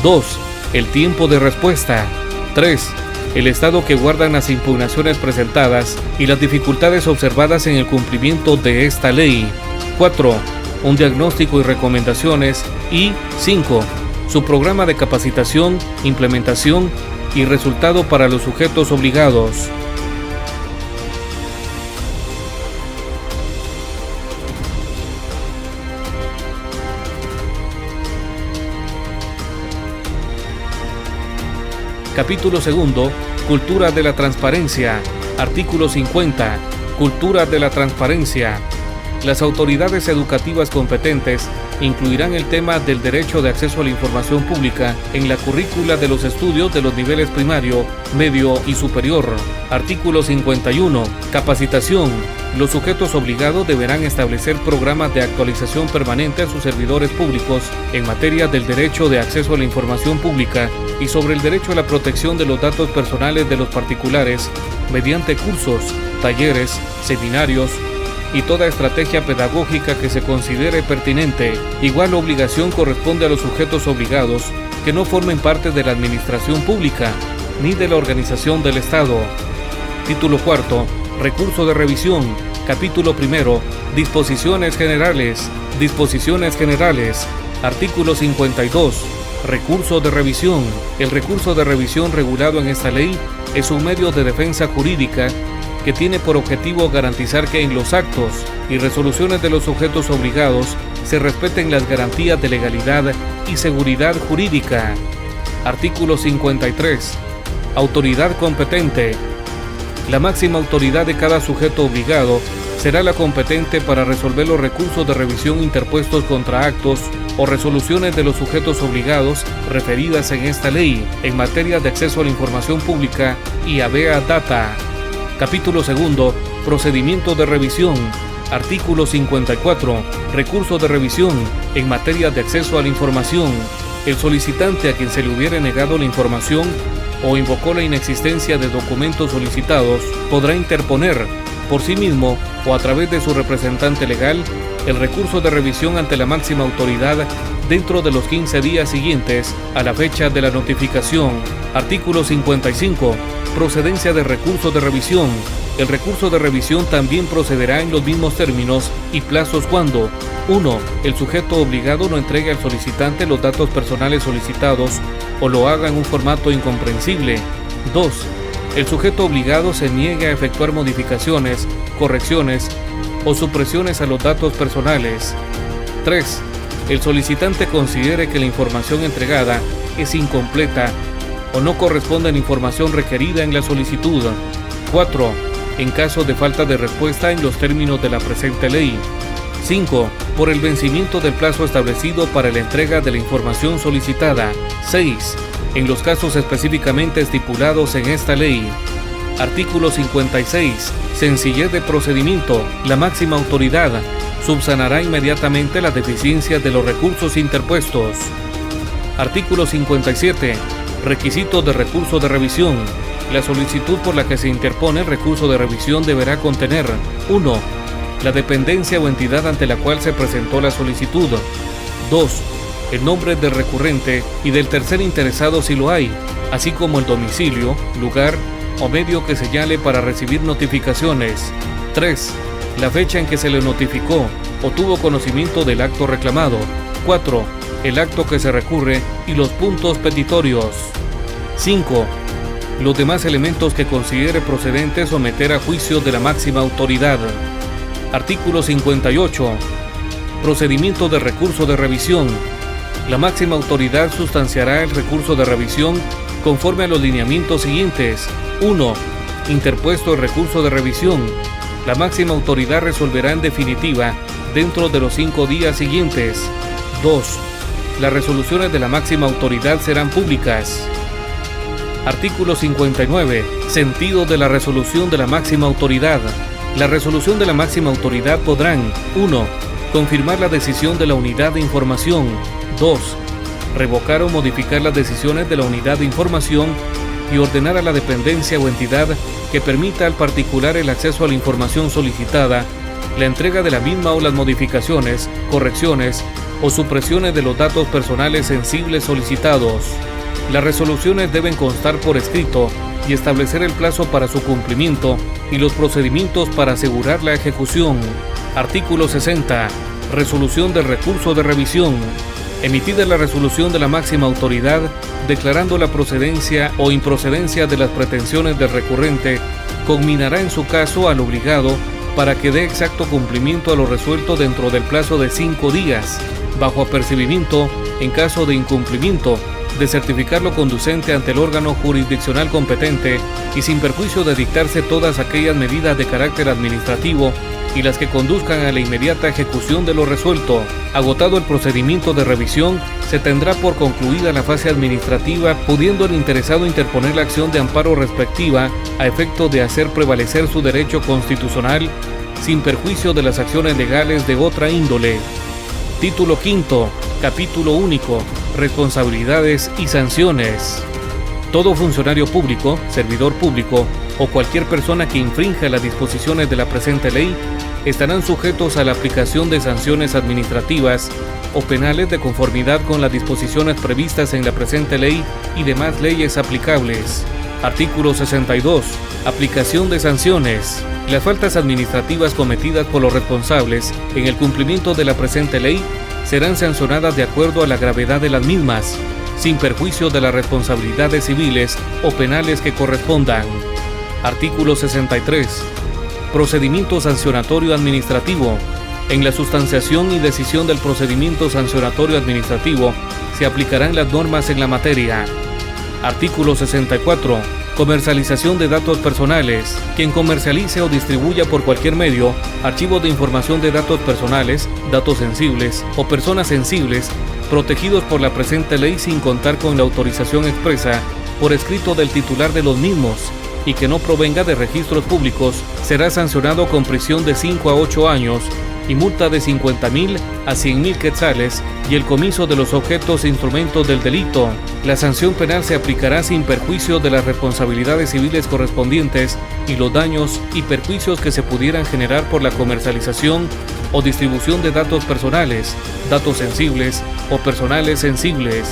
2. El tiempo de respuesta. 3. El estado que guardan las impugnaciones presentadas y las dificultades observadas en el cumplimiento de esta ley. 4. Un diagnóstico y recomendaciones. Y 5. Su programa de capacitación, implementación y resultado para los sujetos obligados. Capítulo segundo. Cultura de la transparencia. Artículo 50. Cultura de la transparencia. Las autoridades educativas competentes incluirán el tema del derecho de acceso a la información pública en la currícula de los estudios de los niveles primario, medio y superior. Artículo 51. Capacitación. Los sujetos obligados deberán establecer programas de actualización permanente a sus servidores públicos en materia del derecho de acceso a la información pública y sobre el derecho a la protección de los datos personales de los particulares mediante cursos, talleres, seminarios y toda estrategia pedagógica que se considere pertinente. Igual obligación corresponde a los sujetos obligados que no formen parte de la administración pública ni de la organización del Estado. Título cuarto. Recurso de revisión. Capítulo primero. Disposiciones generales. Disposiciones generales. Artículo 52. Recurso de revisión. El recurso de revisión regulado en esta ley es un medio de defensa jurídica que tiene por objetivo garantizar que en los actos y resoluciones de los sujetos obligados se respeten las garantías de legalidad y seguridad jurídica. Artículo 53. Autoridad competente. La máxima autoridad de cada sujeto obligado será la competente para resolver los recursos de revisión interpuestos contra actos o resoluciones de los sujetos obligados referidas en esta ley en materia de acceso a la información pública y habeas data. Capítulo 2. Procedimiento de revisión. Artículo 54. Recurso de revisión en materia de acceso a la información. El solicitante a quien se le hubiere negado la información o invocó la inexistencia de documentos solicitados podrá interponer por sí mismo o a través de su representante legal el recurso de revisión ante la máxima autoridad dentro de los 15 días siguientes a la fecha de la notificación. Artículo 55. Procedencia de recurso de revisión. El recurso de revisión también procederá en los mismos términos y plazos cuando 1. El sujeto obligado no entregue al solicitante los datos personales solicitados o lo haga en un formato incomprensible. 2. El sujeto obligado se niegue a efectuar modificaciones, correcciones o supresiones a los datos personales. 3. El solicitante considere que la información entregada es incompleta o no corresponde a la información requerida en la solicitud. 4. En caso de falta de respuesta en los términos de la presente ley. 5. Por el vencimiento del plazo establecido para la entrega de la información solicitada. 6. En los casos específicamente estipulados en esta ley. Artículo 56. Sencillez de procedimiento. La máxima autoridad subsanará inmediatamente las deficiencias de los recursos interpuestos. Artículo 57. Requisitos de recurso de revisión. La solicitud por la que se interpone el recurso de revisión deberá contener 1. La dependencia o entidad ante la cual se presentó la solicitud. 2. El nombre del recurrente y del tercer interesado si lo hay, así como el domicilio, lugar o medio que señale para recibir notificaciones. 3. La fecha en que se le notificó o tuvo conocimiento del acto reclamado. 4. El acto que se recurre y los puntos petitorios. 5. Los demás elementos que considere procedente someter a juicio de la máxima autoridad. Artículo 58. Procedimiento de recurso de revisión. La máxima autoridad sustanciará el recurso de revisión conforme a los lineamientos siguientes. 1. Interpuesto el recurso de revisión. La máxima autoridad resolverá en definitiva dentro de los 5 días siguientes. 2. Las resoluciones de la máxima autoridad serán públicas. Artículo 59. Sentido de la resolución de la máxima autoridad. La resolución de la máxima autoridad podrán 1. Confirmar la decisión de la unidad de información. 2. Revocar o modificar las decisiones de la unidad de información y ordenar a la dependencia o entidad que permita al particular el acceso a la información solicitada, la entrega de la misma o las modificaciones, correcciones o supresiones de los datos personales sensibles solicitados. Las resoluciones deben constar por escrito y establecer el plazo para su cumplimiento y los procedimientos para asegurar la ejecución. Artículo 60. Resolución del recurso de revisión. Emitida la resolución de la máxima autoridad declarando la procedencia o improcedencia de las pretensiones del recurrente, conminará en su caso al obligado para que dé exacto cumplimiento a lo resuelto dentro del plazo de 5 días, bajo apercibimiento, en caso de incumplimiento, de certificar lo conducente ante el órgano jurisdiccional competente y sin perjuicio de dictarse todas aquellas medidas de carácter administrativo y las que conduzcan a la inmediata ejecución de lo resuelto. Agotado el procedimiento de revisión, se tendrá por concluida la fase administrativa, pudiendo el interesado interponer la acción de amparo respectiva a efecto de hacer prevalecer su derecho constitucional sin perjuicio de las acciones legales de otra índole. Título V. Capítulo único. Responsabilidades y sanciones. Todo funcionario público, servidor público o cualquier persona que infrinja las disposiciones de la presente ley estarán sujetos a la aplicación de sanciones administrativas o penales de conformidad con las disposiciones previstas en la presente ley y demás leyes aplicables. Artículo 62. Aplicación de sanciones. Las faltas administrativas cometidas por los responsables en el cumplimiento de la presente ley serán sancionadas de acuerdo a la gravedad de las mismas, sin perjuicio de las responsabilidades civiles o penales que correspondan. Artículo 63. Procedimiento sancionatorio administrativo. En la sustanciación y decisión del procedimiento sancionatorio administrativo se aplicarán las normas en la materia. Artículo 64. Comercialización de datos personales. Quien comercialice o distribuya por cualquier medio archivos de información de datos personales, datos sensibles o personas sensibles protegidos por la presente ley sin contar con la autorización expresa por escrito del titular de los mismos y que no provenga de registros públicos, será sancionado con prisión de 5 a 8 años y multa de 50,000 a 100,000 quetzales y el comiso de los objetos e instrumentos del delito. La sanción penal se aplicará sin perjuicio de las responsabilidades civiles correspondientes y los daños y perjuicios que se pudieran generar por la comercialización o distribución de datos personales, datos sensibles o personales sensibles.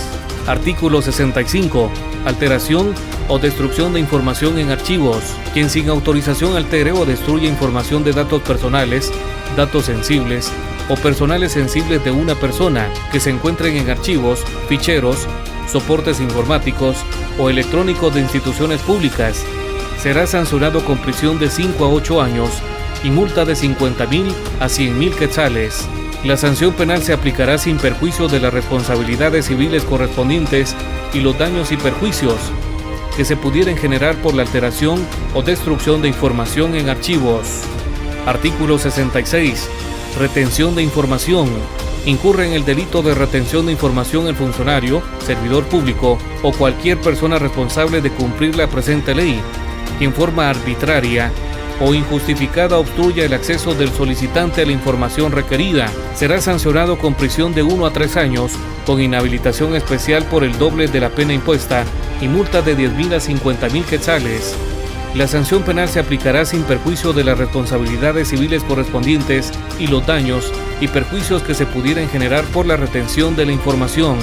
Artículo 65. Alteración o destrucción de información en archivos. Quien sin autorización altere o destruya información de datos personales, datos sensibles o personales sensibles de una persona que se encuentren en archivos, ficheros, soportes informáticos o electrónicos de instituciones públicas, será sancionado con prisión de 5 a 8 años y multa de 50,000 a 100,000 quetzales. La sanción penal se aplicará sin perjuicio de las responsabilidades civiles correspondientes y los daños y perjuicios que se pudieran generar por la alteración o destrucción de información en archivos. Artículo 66. Retención de información. Incurre en el delito de retención de información el funcionario, servidor público o cualquier persona responsable de cumplir la presente ley, que en forma arbitraria o injustificada obstruya el acceso del solicitante a la información requerida, será sancionado con prisión de 1 a 3 años, con inhabilitación especial por el doble de la pena impuesta y multa de 10,000 a 50,000 quetzales. La sanción penal se aplicará sin perjuicio de las responsabilidades civiles correspondientes y los daños y perjuicios que se pudieran generar por la retención de la información.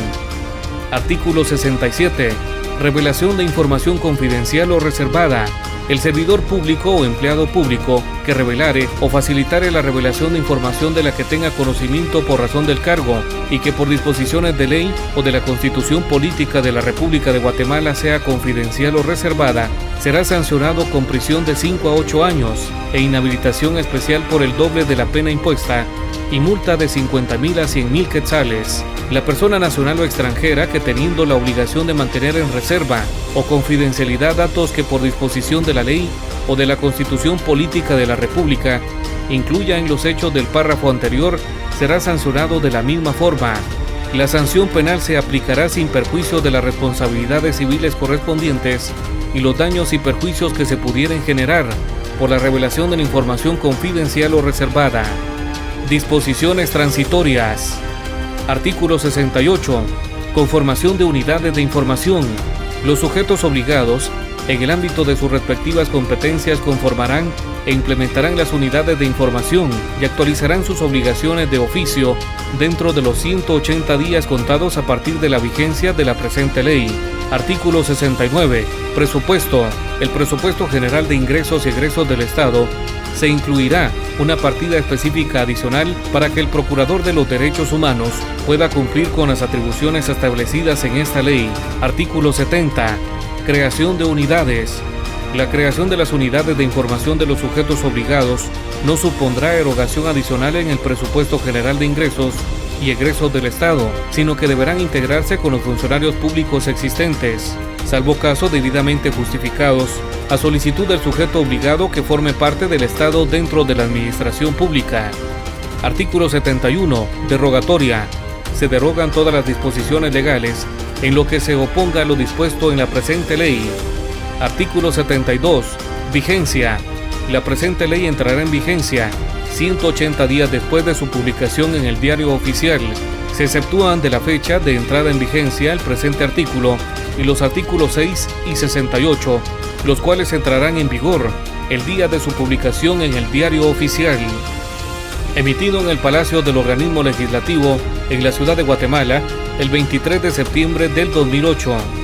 Artículo 67. Revelación de información confidencial o reservada. El servidor público o empleado público que revelare o facilitare la revelación de información de la que tenga conocimiento por razón del cargo y que por disposiciones de ley o de la Constitución Política de la República de Guatemala sea confidencial o reservada, será sancionado con prisión de 5 a 8 años e inhabilitación especial por el doble de la pena impuesta y multa de 50,000 a 100,000 quetzales. La persona nacional o extranjera que teniendo la obligación de mantener en reserva o confidencialidad datos que por disposición de la ley o de la Constitución Política de la República incluya en los hechos del párrafo anterior, será sancionado de la misma forma. La sanción penal se aplicará sin perjuicio de las responsabilidades civiles correspondientes y los daños y perjuicios que se pudieran generar por la revelación de la información confidencial o reservada. Disposiciones transitorias. Artículo 68. Conformación de unidades de información. Los sujetos obligados, en el ámbito de sus respectivas competencias, conformarán e implementarán las unidades de información y actualizarán sus obligaciones de oficio dentro de los 180 días contados a partir de la vigencia de la presente ley. Artículo 69. Presupuesto. El presupuesto general de ingresos y egresos del Estado se incluirá una partida específica adicional para que el Procurador de los Derechos Humanos pueda cumplir con las atribuciones establecidas en esta ley. Artículo 70. Creación de unidades. La creación de las unidades de información de los sujetos obligados no supondrá erogación adicional en el presupuesto general de ingresos y egresos del Estado, sino que deberán integrarse con los funcionarios públicos existentes, salvo casos debidamente justificados, a solicitud del sujeto obligado que forme parte del Estado dentro de la administración pública. Artículo 71. Derogatoria. Se derogan todas las disposiciones legales en lo que se oponga a lo dispuesto en la presente ley. Artículo 72. Vigencia. La presente ley entrará en vigencia 180 días después de su publicación en el Diario Oficial. Se exceptúan de la fecha de entrada en vigencia el presente artículo y los artículos 6 y 68, los cuales entrarán en vigor el día de su publicación en el Diario Oficial. Emitido en el Palacio del Organismo Legislativo en la ciudad de Guatemala el 23 de septiembre del 2008.